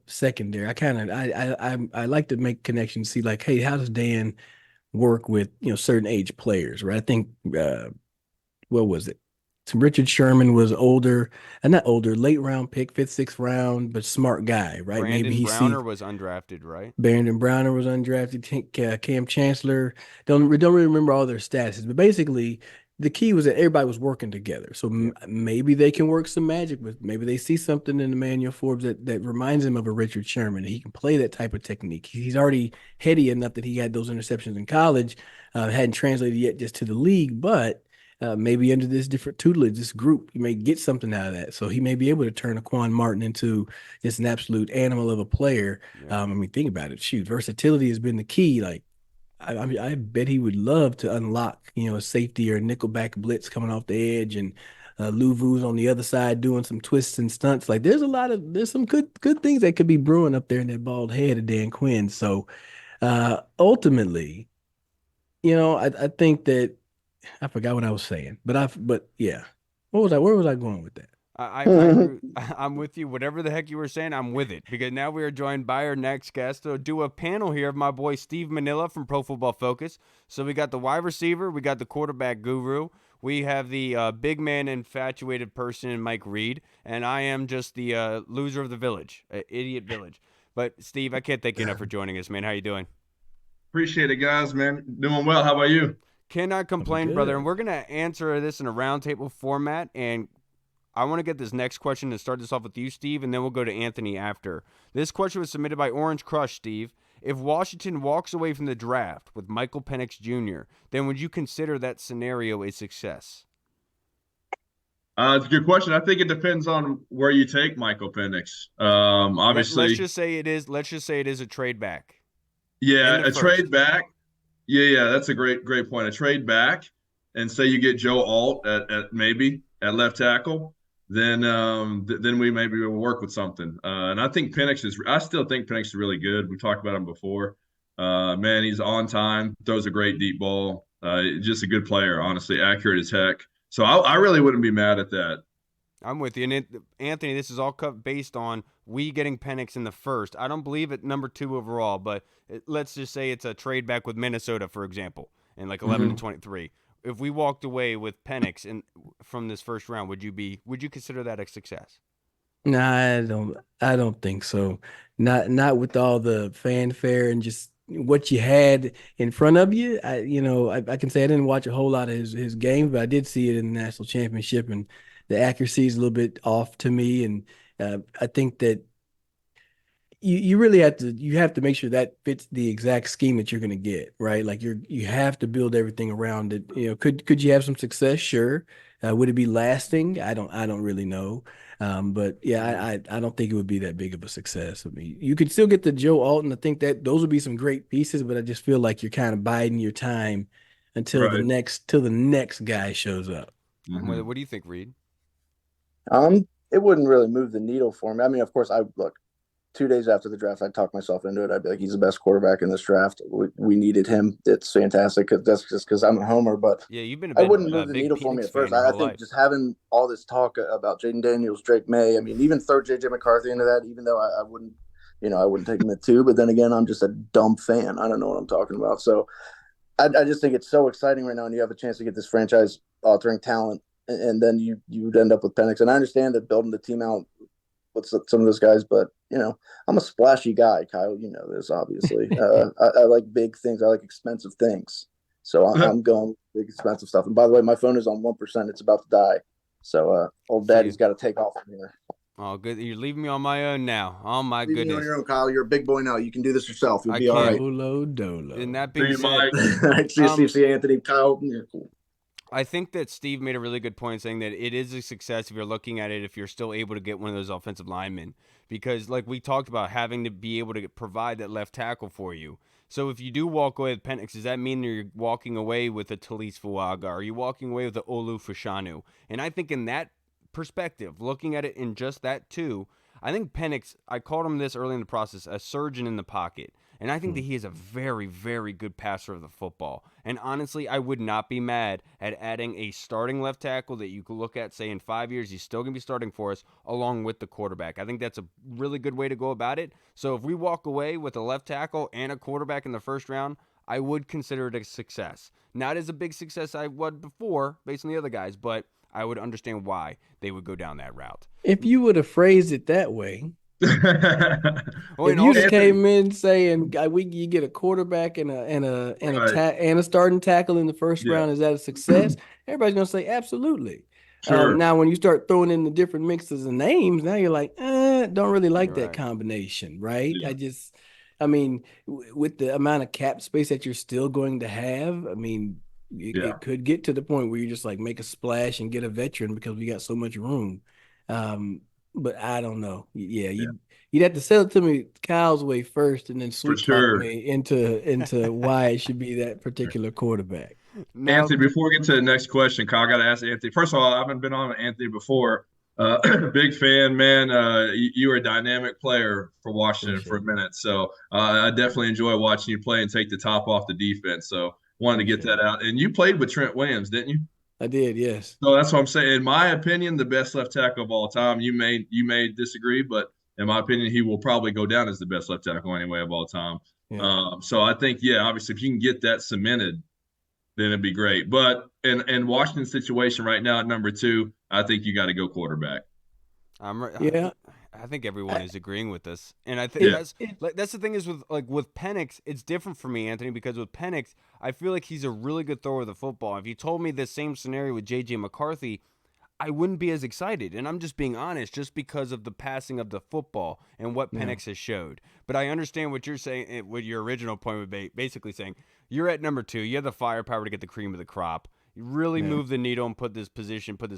secondary. I like to make connections, see like, hey, how does Dan work with certain age players, right? I think what was it? Richard Sherman was older, and not older, late round pick, fifth, sixth round, but smart guy, right? Maybe Brandon he Browner see was undrafted, right? Brandon Browner was undrafted. Cam Chancellor. Don't really remember all their statuses, but basically the key was that everybody was working together. So Yep. maybe they can work some magic with. Maybe they see something in Emmanuel Forbes that reminds him of a Richard Sherman. He can play that type of technique. He's already heady enough that he had those interceptions in college. Hadn't translated yet just to the league, but. Maybe under this different tutelage, this group, you may get something out of that. So he may be able to turn a Quan Martin into just an absolute animal of a player. Yep. I mean, think about it. Shoot, versatility has been the key. Like, I bet he would love to unlock, a safety or a nickelback blitz coming off the edge, and Luvu's on the other side doing some twists and stunts. Like, there's some good things that could be brewing up there in that bald head of Dan Quinn. So, ultimately, I think that I forgot what I was saying, but yeah, where was I going with that? I agree. I'm with you. Whatever the heck you were saying, I'm with it. Because now we are joined by our next guest to do a panel here of my boy Steve Manella from Pro Football Focus. So we got the wide receiver, we got the quarterback guru, we have the big man infatuated person in Mike Reed, and I am just the loser of the village, idiot village. But Steve, I can't thank you enough for joining us, man. How you doing? Appreciate it, guys, man. Doing well. How about you? Cannot complain, Good. brother. And we're gonna answer this in a roundtable format, and I want to get this next question and start this off with you, Steve, and then we'll go to Anthony after. This question was submitted by Orange Crush, Steve. If Washington walks away from the draft with Michael Penix Jr., then would you consider that scenario a success? It's a good question. I think it depends on where you take Michael Penix. Obviously, Let's just say it is. Let's just say it is a trade back. yeah, in the a first. trade back. Yeah, that's a great point. A trade back, and say you get Joe Alt at maybe at left tackle, then then we maybe will work with something. And I think I still think Penix is really good. We talked about him before. Man, he's on time, throws a great deep ball. Just a good player, honestly, accurate as heck. So I really wouldn't be mad at that. I'm with you. And Anthony, this is all based on we getting Penix in the first. I don't believe at number 2 overall, but let's just say it's a trade back with Minnesota, for example, in like 11 to 23. If we walked away with Penix from this first round, would you consider that a success? Nah, I don't think so. Not with all the fanfare and just what you had in front of you. I can say I didn't watch a whole lot of his games, but I did see it in the national championship, and the accuracy is a little bit off to me. And I think that you really have to make sure that fits the exact scheme that you're going to get, right? Like you have to build everything around it. Could you have some success? Sure. Would it be lasting? I don't really know. But yeah, I don't think it would be that big of a success. I mean, you could still get the Joe Alton. I think that those would be some great pieces, but I just feel like you're kind of biding your time until the Right. next guy shows up. Mhm. What do you think, Reed? It wouldn't really move the needle for me. I mean, of course, 2 days after the draft, I talked myself into it. I'd be like, he's the best quarterback in this draft. We needed him. It's fantastic. That's just because I'm a homer, but Yeah, you've been I wouldn't move the big needle for me Penix at first. fan your I whole think life. just having all this talk about Jayden Daniels, Drake Maye, I mean, even throw JJ MCarthey into that, even though I wouldn't, I wouldn't take him at 2. But then again, I'm just a dumb fan. I don't know what I'm talking about. So I just think it's so exciting right now, and you have a chance to get this franchise altering talent, and then you would end up with Penix. And I understand that building the team out with some of those guys, but I'm a splashy guy, Kyle. You know this, obviously. I like big things. I like expensive things. So I'm going big expensive stuff. And by the way, my phone is on 1%. It's about to die. So old daddy's got to take off from here. Oh, good. You're leaving me on my own now. Oh my Leave me on goodness. your own, Kyle. You're a big boy now. You can do this yourself. You'll I be all right. Dolo, dolo. And that See being you, said, Mike. see Anthony, Kyle. You're cool. I think that Steve made a really good point saying that it is a success if you're looking at it, if you're still able to get one of those offensive linemen. Because, like we talked about, having to be able to provide that left tackle for you. So if you do walk away with Penix, does that mean you're walking away with a Talise Fuaga? Are you walking away with a Olu Fashanu? And I think in that perspective, looking at it in just that too, I think Penix, I called him this early in the process, a surgeon in the pocket. And I think that he is a very, very good passer of the football. And honestly, I would not be mad at adding a starting left tackle that you could look at, say, in 5 years, he's still going to be starting for us, along with the quarterback. I think that's a really good way to go about it. So if we walk away with a left tackle and a quarterback in the first round, I would consider it a success. Not as a big success I would before, based on the other guys, but I would understand why they would go down that route. If you would have phrased it that way, Well, if and you also, just came in saying you get a quarterback Right. and a starting tackle in the first Yeah. round, is that a success? Everybody's gonna say absolutely. Sure. Now, when you start throwing in the different mixes of names, now you're like, don't really like you're that right. combination, right? Yeah. I mean, with the amount of cap space that you're still going to have, I mean, Yeah. it could get to the point where you just like make a splash and get a veteran because we got so much room. Um, but I don't know. Yeah, Yeah. you'd have to sell it to me Kyle's way first, and then For sweet talk sure. me into why it should be that particular quarterback. Now, Anthony, before we get to the next question, Kyle, I got to ask Anthony. First of all, I haven't been on with Anthony before. Big fan, man. You were a dynamic player for Washington for Appreciate a it. minute. So I definitely enjoy watching you play and take the top off the defense. So wanted to get Appreciate that it. out. And you played with Trent Williams, didn't you? I did, yes. So that's what I'm saying. In my opinion, the best left tackle of all time. You may disagree, but in my opinion, he will probably go down as the best left tackle anyway of all time. Yeah. So I think, yeah, obviously, if you can get that cemented, then it'd be great. But in Washington's situation right now at number 2, I think you got to go quarterback. Yeah. I think everyone is agreeing with this, and I think Yeah. that's the thing is with Penix, it's different for me, Anthony, because with Penix, I feel like he's a really good thrower of the football. If you told me the same scenario with JJ McCarthy, I wouldn't be as excited, and I'm just being honest, just because of the passing of the football and what Yeah. Penix has showed. But I understand what you're saying. What your original point would be, basically saying you're at number 2, you have the firepower to get the cream of the crop. You really Yeah. move the needle and put this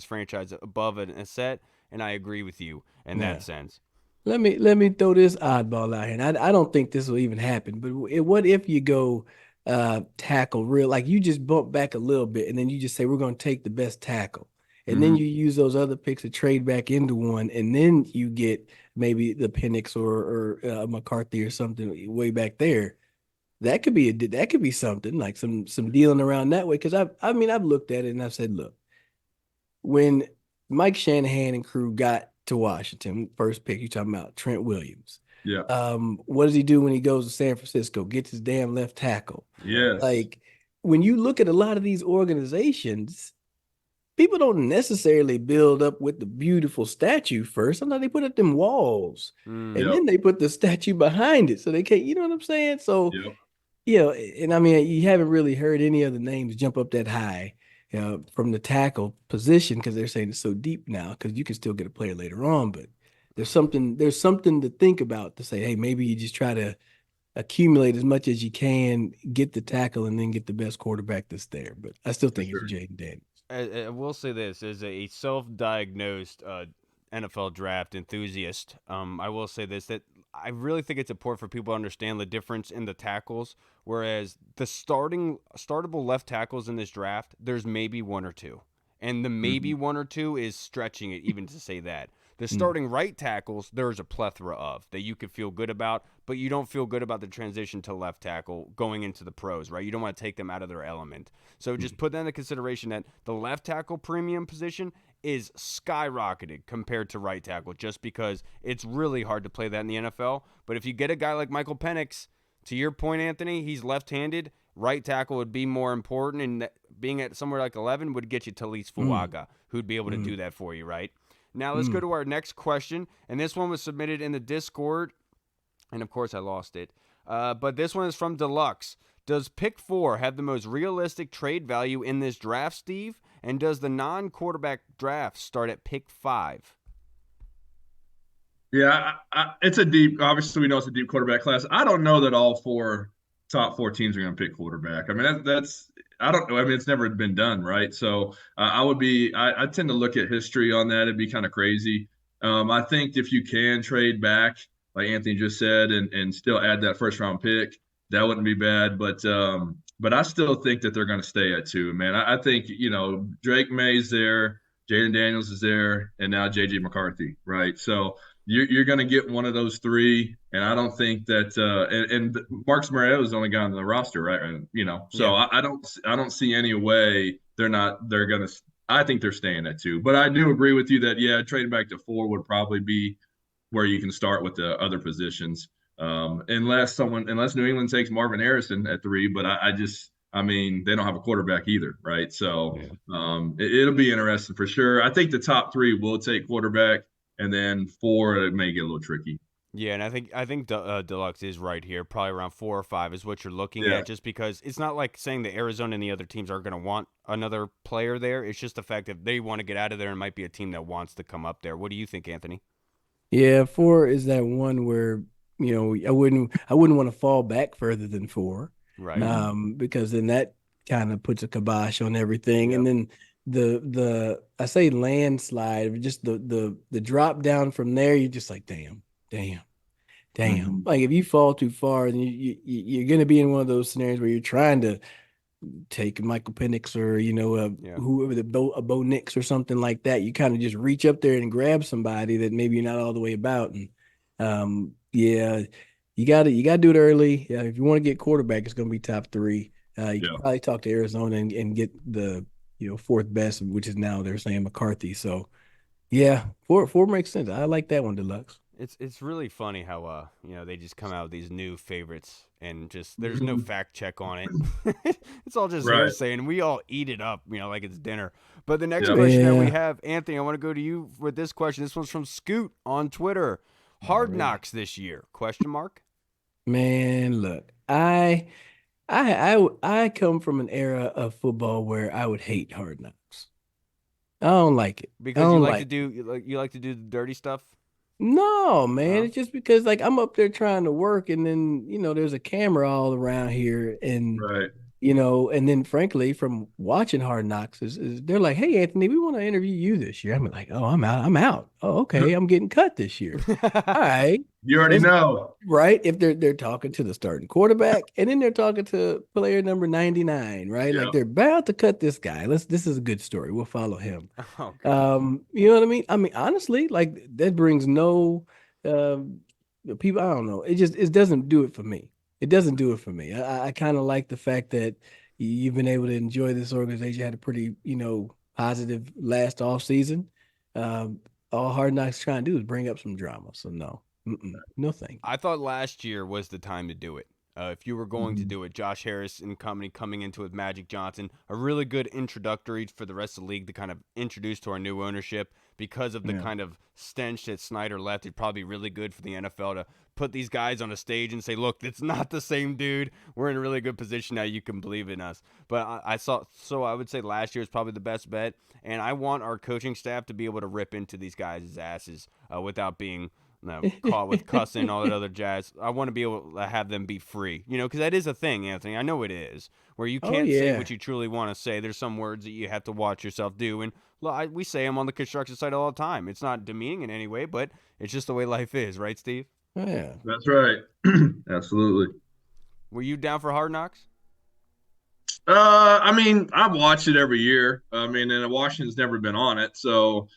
franchise above a set. And I agree with you in Yeah. that sense. Let me throw this oddball out here. And I don't think this will even happen, but what if you go tackle real, like you just bump back a little bit and then you just say we're going to take the best tackle. And then Mhm. you use those other picks to trade back into one, and then you get maybe the Penix or McCarthy or something way back there. That could be something like some dealing around that way. Because I've looked at it and I've said, look, when Mike Shanahan and crew got to Washington, first pick, you talking about Trent Williams. Yeah. What does he do when he goes to San Francisco? Gets his damn left tackle. Yes. Like when you look at a lot of these organizations, people don't necessarily build up with the beautiful statue first. Sometimes they put up them walls and Yep. then they put the statue behind it. So they can't, you know what I'm saying? So, Yep. and I mean, you haven't really heard any other names jump up that high from the tackle position because they're saying it's so deep now because you can still get a player later on. But there's something to think about to say, hey, maybe you just try to accumulate as much as you can, get the tackle, and then get the best quarterback that's there. But I still think sure. it's Jayden Daniels. I will say this as a self-diagnosed NFL draft enthusiast. I will say this, that I really think it's important for people to understand the difference in the tackles. Whereas the startable left tackles in this draft, there's maybe one or two, and the maybe Mhm. one or two is stretching it even to say that. The starting right tackles, there's a plethora of that you could feel good about, but you don't feel good about the transition to left tackle going into the pros, right? You don't want to take them out of their element. So just put that into consideration that the left tackle premium position is skyrocketed compared to right tackle just because it's really hard to play that in the NFL. But if you get a guy like Michael Penix, to your point, Anthony, he's left-handed. Right tackle would be more important, and being at somewhere like 11 would get you Talise Fuaga, who'd be able to do that for you, right? Now let's go to our next question, and this one was submitted in the Discord, and of course I lost it. But this one is from Deluxe. Does pick 4 have the most realistic trade value in this draft, Steve? And does the non-quarterback draft start at pick 5? Yeah, it's a deep. Obviously, we know it's a deep quarterback class. I don't know that all top four teams are going to pick quarterback. I mean, that's I don't know. I mean, it's never been done, right? So I tend to look at history on that. It'd be kind of crazy. I think if you can trade back, like Anthony just said, and still add that first round pick, that wouldn't be bad. But I still think that they're going to stay at 2. Man, I think Drake Maye's there, Jayden Daniels is there, and now JJ McCarthy, right? So you're going to get one of those 3, and I don't think that and Marcus Mariota is the only guy on the roster, right? So Yeah. I don't see any way they're going to. I think they're staying at 2, but I do agree with you that trading back to 4 would probably be where you can start with the other positions. unless New England takes Marvin Harrison at 3. But I mean, they don't have a quarterback either, right? So it'll be interesting for sure. I think the top 3 will take quarterback, and then 4 it may get a little tricky. Yeah, and I think Deluxe is right here. Probably around 4 or 5 is what you're looking at, just because it's not like saying that Arizona and the other teams are going to want another player there. It's just the fact that they want to get out of there and might be a team that wants to come up there. What do you think, Anthony? Yeah, 4 is that one where, I wouldn't want to fall back further than 4. Right. Because then that kind of puts a kibosh on everything. Yep. And then I say landslide, just the drop down from there, you're just like, damn. Like if you fall too far, then you're going to be in one of those scenarios where you're trying to take Michael Penix or whoever, a Bo Nix or something like that. You kind of just reach up there and grab somebody that maybe you're not all the way about. And you got to do it early. Yeah, if you want to get quarterback, it's going to be top 3. You can probably talk to Arizona and get the 4th best, which is now they're saying McCarthy. So yeah, 4 makes sense. I like that one, Deluxe. It's really funny how they just come out with these new favorites and just there's no fact check on it. It's all just hearsay and we all eat it up, like it's dinner. But the next question that we have, Anthony, I want to go to you with this question. This one's from Scoot on Twitter. Hard Knocks this year? ? Man, look, I come from an era of football where I would hate Hard Knocks. I don't like it because you like to do the dirty stuff. No, man, it's just because like I'm up there trying to work, and then there's a camera all around here, and and then frankly, from watching Hard Knocks, is they're like, "Hey, Anthony, we want to interview you this year." I'm like, "Oh, I'm out. Oh, okay, I'm getting cut this year." All right, you already know, right? If they're talking to the starting quarterback, and then they're talking to player number 99, right? Like they're about to cut this guy. This is a good story. We'll follow him. You know what I mean? I mean, honestly, like that brings no people. I don't know. It doesn't do it for me. It doesn't do it for me. I kind of like the fact that you've been able to enjoy this organization. Had a pretty, positive last off season. All Hard Knocks trying to do is bring up some drama. So no, no thank you. I thought last year was the time to do it. If you were going to do it, Josh Harris and company coming into it with Magic Johnson, a really good introductory for the rest of the league to kind of introduce to our new ownership because of the kind of stench that Snyder left. It'd probably be really good for the NFL to put these guys on a stage and say, look, it's not the same dude. We're in a really good position now. You can believe in us. But I would say last year is probably the best bet. And I want our coaching staff to be able to rip into these guys' asses without being caught with cussing and all that other jazz. I want to be able to have them be free, because that is a thing, Anthony. I know it is, where you can't say what you truly want to say. There's some words that you have to watch yourself do, and we say them on the construction site all the time. It's not demeaning in any way, but it's just the way life is, right, Steve? Yeah, that's right. Absolutely. Were you down for Hard Knocks? I mean, I watch it every year. I mean, and Washington's never been on it, so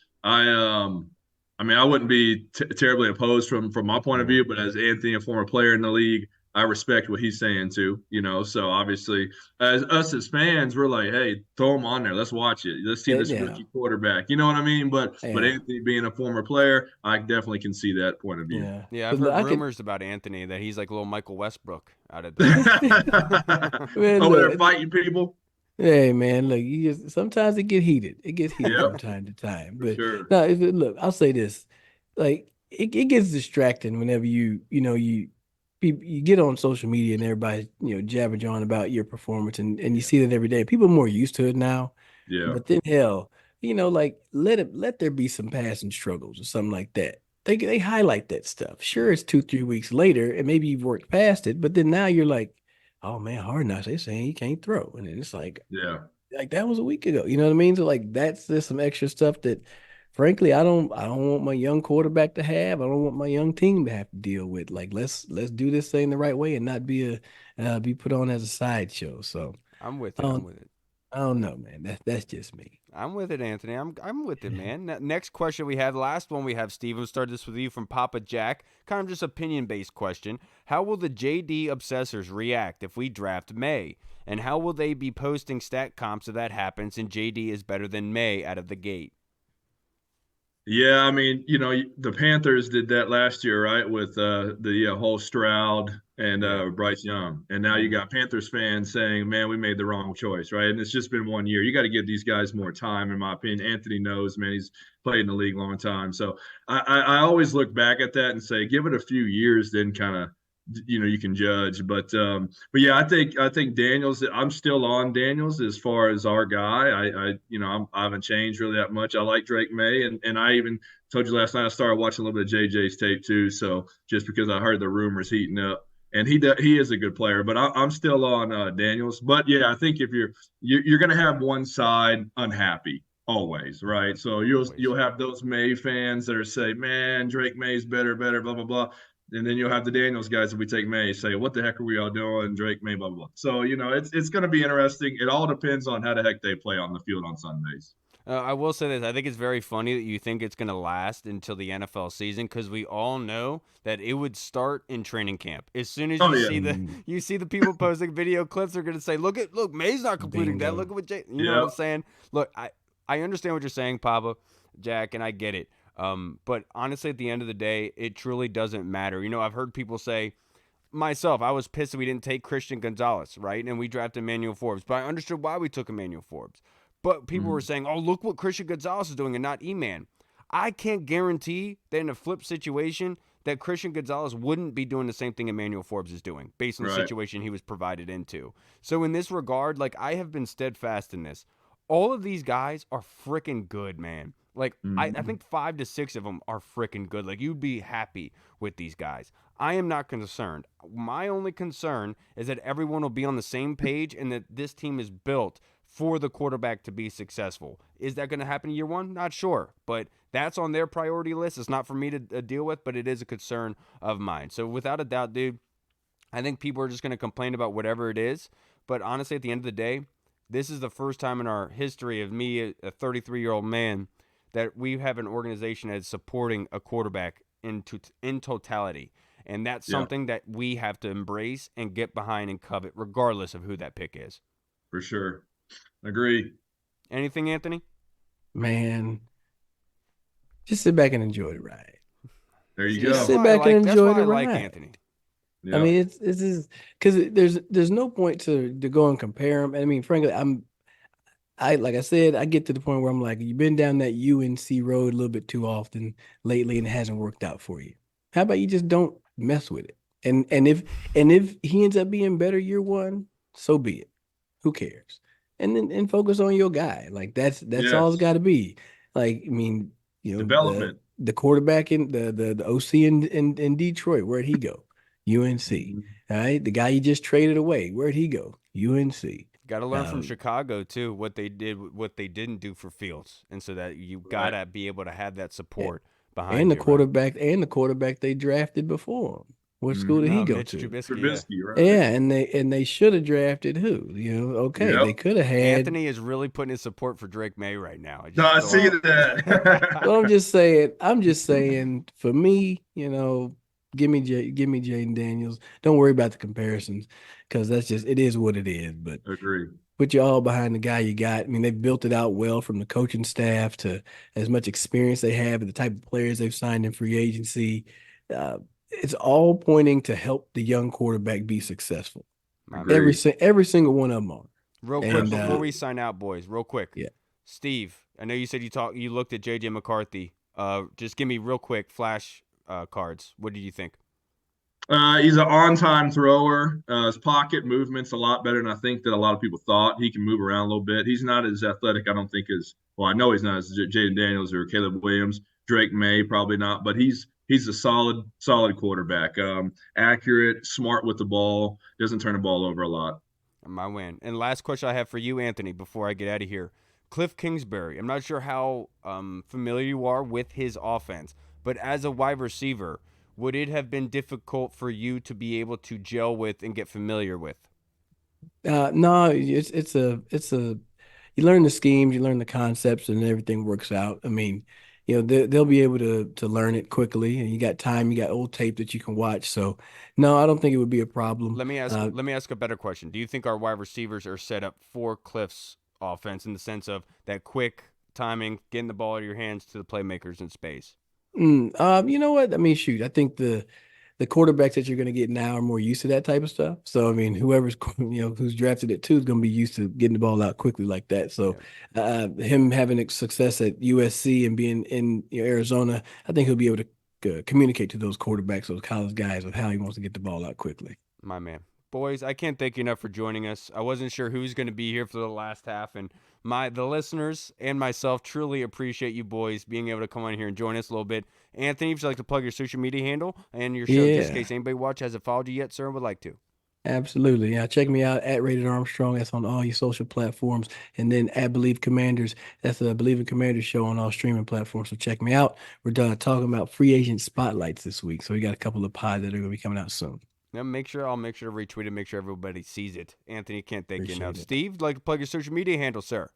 I mean, I wouldn't be terribly opposed from my point of view, but as Anthony, a former player in the league, I respect what he's saying too. So obviously, as fans, we're like, hey, throw him on there. Let's watch it. Let's see this rookie quarterback. You know what I mean? But Anthony being a former player, I definitely can see that point of view. Yeah, I've heard rumors about Anthony that he's like a little Michael Westbrook out of the they're fighting people. Hey man, look, sometimes it get heated. It gets heated from time to time. But no, look, I'll say this: like it gets distracting whenever you get on social media and everybody jabbing on about your performance, and you see that every day. People are more used to it now. Yeah. But then hell, like let there be some passing struggles or something like that. They highlight that stuff. Sure, it's 2-3 weeks later, and maybe you've worked past it, but then now you're like, oh man, Hard Knocks, they're saying he can't throw. And then it's like, like that was a week ago. You know what I mean? So like there's some extra stuff that frankly I don't want my young quarterback to have. I don't want my young team to have to deal with. Like let's do this thing the right way and not be put on as a sideshow. So I'm with it. I don't know, man. That's just me. I'm with it, Anthony. I'm with it, man. Next question we have, last one we have, Steve. We'll start this with you from Papa Jack. Kind of just opinion-based question. How will the JD obsessors react if we draft Maye? And how will they be posting stat comps if that happens and JD is better than Maye out of the gate? Yeah, I mean, the Panthers did that last year, right? With the whole Stroud and Yeah. Bryce Young. And now you got Panthers fans saying, man, we made the wrong choice, right? And it's just been 1 year. You got to give these guys more time, in my opinion. Anthony knows, man, he's played in the league a long time. So I always look back at that and say, give it a few years, then kind of you can judge. But yeah, I think Daniels. I'm still on Daniels as far as our guy. I haven't changed really that much. I like Drake Maye, and I even told you last night I started watching a little bit of JJ's tape too. So just because I heard the rumors heating up, and he is a good player, but I'm still on Daniels. But yeah, I think if you're going to have one side unhappy always, right? So you'll have those May fans that are say, man, Drake May's better, blah blah blah. And then you'll have the Daniels guys, if we take May, say, what the heck are we all doing? Drake May, blah, blah, blah. So, it's going to be interesting. It all depends on how the heck they play on the field on Sundays. I will say this. I think it's very funny that you think it's going to last until the NFL season because we all know that it would start in training camp. As soon as you see the people posting video clips, they're going to say, look, May's not completing that. Look at what you know what I'm saying? Look, I understand what you're saying, Papa, Jack, and I get it. But honestly, at the end of the day, it truly doesn't matter. I've heard people say, myself, I was pissed that we didn't take Christian Gonzalez, right? And we drafted Emmanuel Forbes. But I understood why we took Emmanuel Forbes. But people were saying, oh, look what Christian Gonzalez is doing and not E-Man. I can't guarantee that in a flip situation that Christian Gonzalez wouldn't be doing the same thing Emmanuel Forbes is doing based on the situation he was provided into. So in this regard, I have been steadfast in this. All of these guys are freaking good, man. I think 5 to 6 of them are freaking good. You'd be happy with these guys. I am not concerned. My only concern is that everyone will be on the same page and that this team is built for the quarterback to be successful. Is that going to happen year one? Not sure. But that's on their priority list. It's not for me to deal with, but it is a concern of mine. So without a doubt, dude, I think people are just going to complain about whatever it is. But honestly, at the end of the day, this is the first time in our history of me, a 33-year-old man, that we have an organization that is supporting a quarterback in totality. And that's something that we have to embrace and get behind and covet, regardless of who that pick is. For sure. Agree. Anything, Anthony? Man, just sit back and enjoy the ride. There you go. Just sit back and enjoy the ride. Anthony. Yeah. I mean, it's because there's no point to go and compare them. I mean, frankly, like I said, I get to the point where I'm like, you've been down that UNC road a little bit too often lately, and it hasn't worked out for you. How about you just don't mess with it? And if he ends up being better year one, so be it. Who cares? And then focus on your guy. That's all it's got to be. I mean, development. The quarterback in the OC in Detroit, where'd he go? UNC. All right, the guy you just traded away, where'd he go? UNC. Got to learn from Chicago too, what they didn't do for Fields, and so that you gotta be able to have that support behind. And the quarterback they drafted before him. What school did he go to? Trubisky, right? Yeah, and they should have drafted who? They could have had. Anthony is really putting his support for Drake Maye right now. I see that. Well, I'm just saying. For me, give me Jayden Daniels. Don't worry about the comparisons because it is what it is. But agree. Put you all behind the guy you got. I mean, they've built it out well from the coaching staff to as much experience they have and the type of players they've signed in free agency. It's all pointing to help the young quarterback be successful. Every single one of them are. Real quick, before we sign out, boys, real quick. Yeah. Steve, I know you said you looked at JJ McCarthy. Just give me real quick flash cards. What did you think? He's an on-time thrower. His pocket movement's a lot better than I think that a lot of people thought. He can move around a little bit. He's not as athletic, I don't think, I know he's not as Jayden Daniels or Caleb Williams. Drake Maye, probably not, but he's a solid quarterback. Accurate, smart with the ball, doesn't turn the ball over a lot. My win. And last question I have for you, Anthony, before I get out of here. Cliff Kingsbury, I'm not sure how familiar you are with his offense, but as a wide receiver, would it have been difficult for you to be able to gel with and get familiar with? No, it's a you learn the schemes, you learn the concepts, and everything works out. I mean, they'll be able to learn it quickly, and you got time, you got old tape that you can watch. So, no, I don't think it would be a problem. Let me ask a better question. Do you think our wide receivers are set up for Cliff's offense in the sense of that quick timing, getting the ball out of your hands to the playmakers in space? You know what? I mean, shoot, I think the quarterbacks that you're going to get now are more used to that type of stuff. So, I mean, whoever's, who's drafted at 2 is going to be used to getting the ball out quickly like that. So, him having success at USC and being in Arizona, I think he'll be able to communicate to those quarterbacks, those college guys, of how he wants to get the ball out quickly. My man. Boys, I can't thank you enough for joining us. I wasn't sure who's going to be here for the last half, and the listeners and myself truly appreciate you boys being able to come on here and join us a little bit. Anthony, if you'd like to plug your social media handle and your show, just in case anybody hasn't followed you yet, sir, would like to. Absolutely. Yeah, check me out at Rated Armstrong. That's on all your social platforms. And then at Believe Commanders, that's the Believe in Commanders show on all streaming platforms. So check me out. We're done talking about free agent spotlights this week. So we got a couple of pods that are going to be coming out soon. Now I'll make sure to retweet it, make sure everybody sees it. Anthony, can't thank you enough. Steve, would like to plug your social media handle, sir.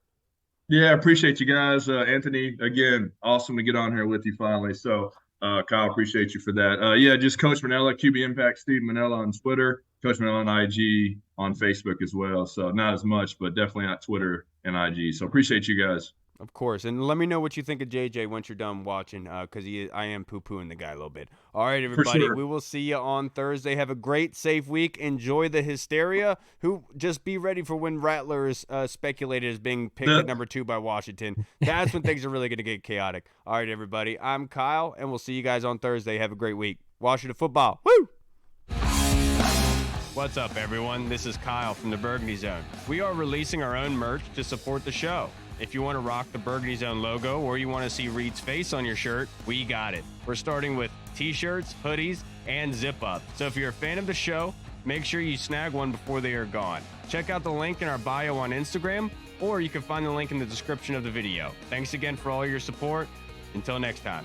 Yeah, I appreciate you guys. Anthony, again, awesome to get on here with you finally. So, Kyle, appreciate you for that. Just Coach Manella, QB Impact, Steve Manella on Twitter, Coach Manella on IG, on Facebook as well. So not as much, but definitely on Twitter and IG. So appreciate you guys. Of course. And let me know what you think of JJ once you're done watching, because I am poo-pooing the guy a little bit. All right, everybody. Sure. We will see you on Thursday. Have a great, safe week. Enjoy the hysteria. Just be ready for when Rattler is speculated as being picked at number 2 by Washington. That's when things are really going to get chaotic. All right, everybody. I'm Kyle, and we'll see you guys on Thursday. Have a great week. Washington football. Woo! What's up, everyone? This is Kyle from the Burgundy Zone. We are releasing our own merch to support the show. If you want to rock the Burgundy Zone logo or you want to see Reed's face on your shirt, we got it. We're starting with t-shirts, hoodies, and zip-up. So if you're a fan of the show, make sure you snag one before they are gone. Check out the link in our bio on Instagram, or you can find the link in the description of the video. Thanks again for all your support. Until next time.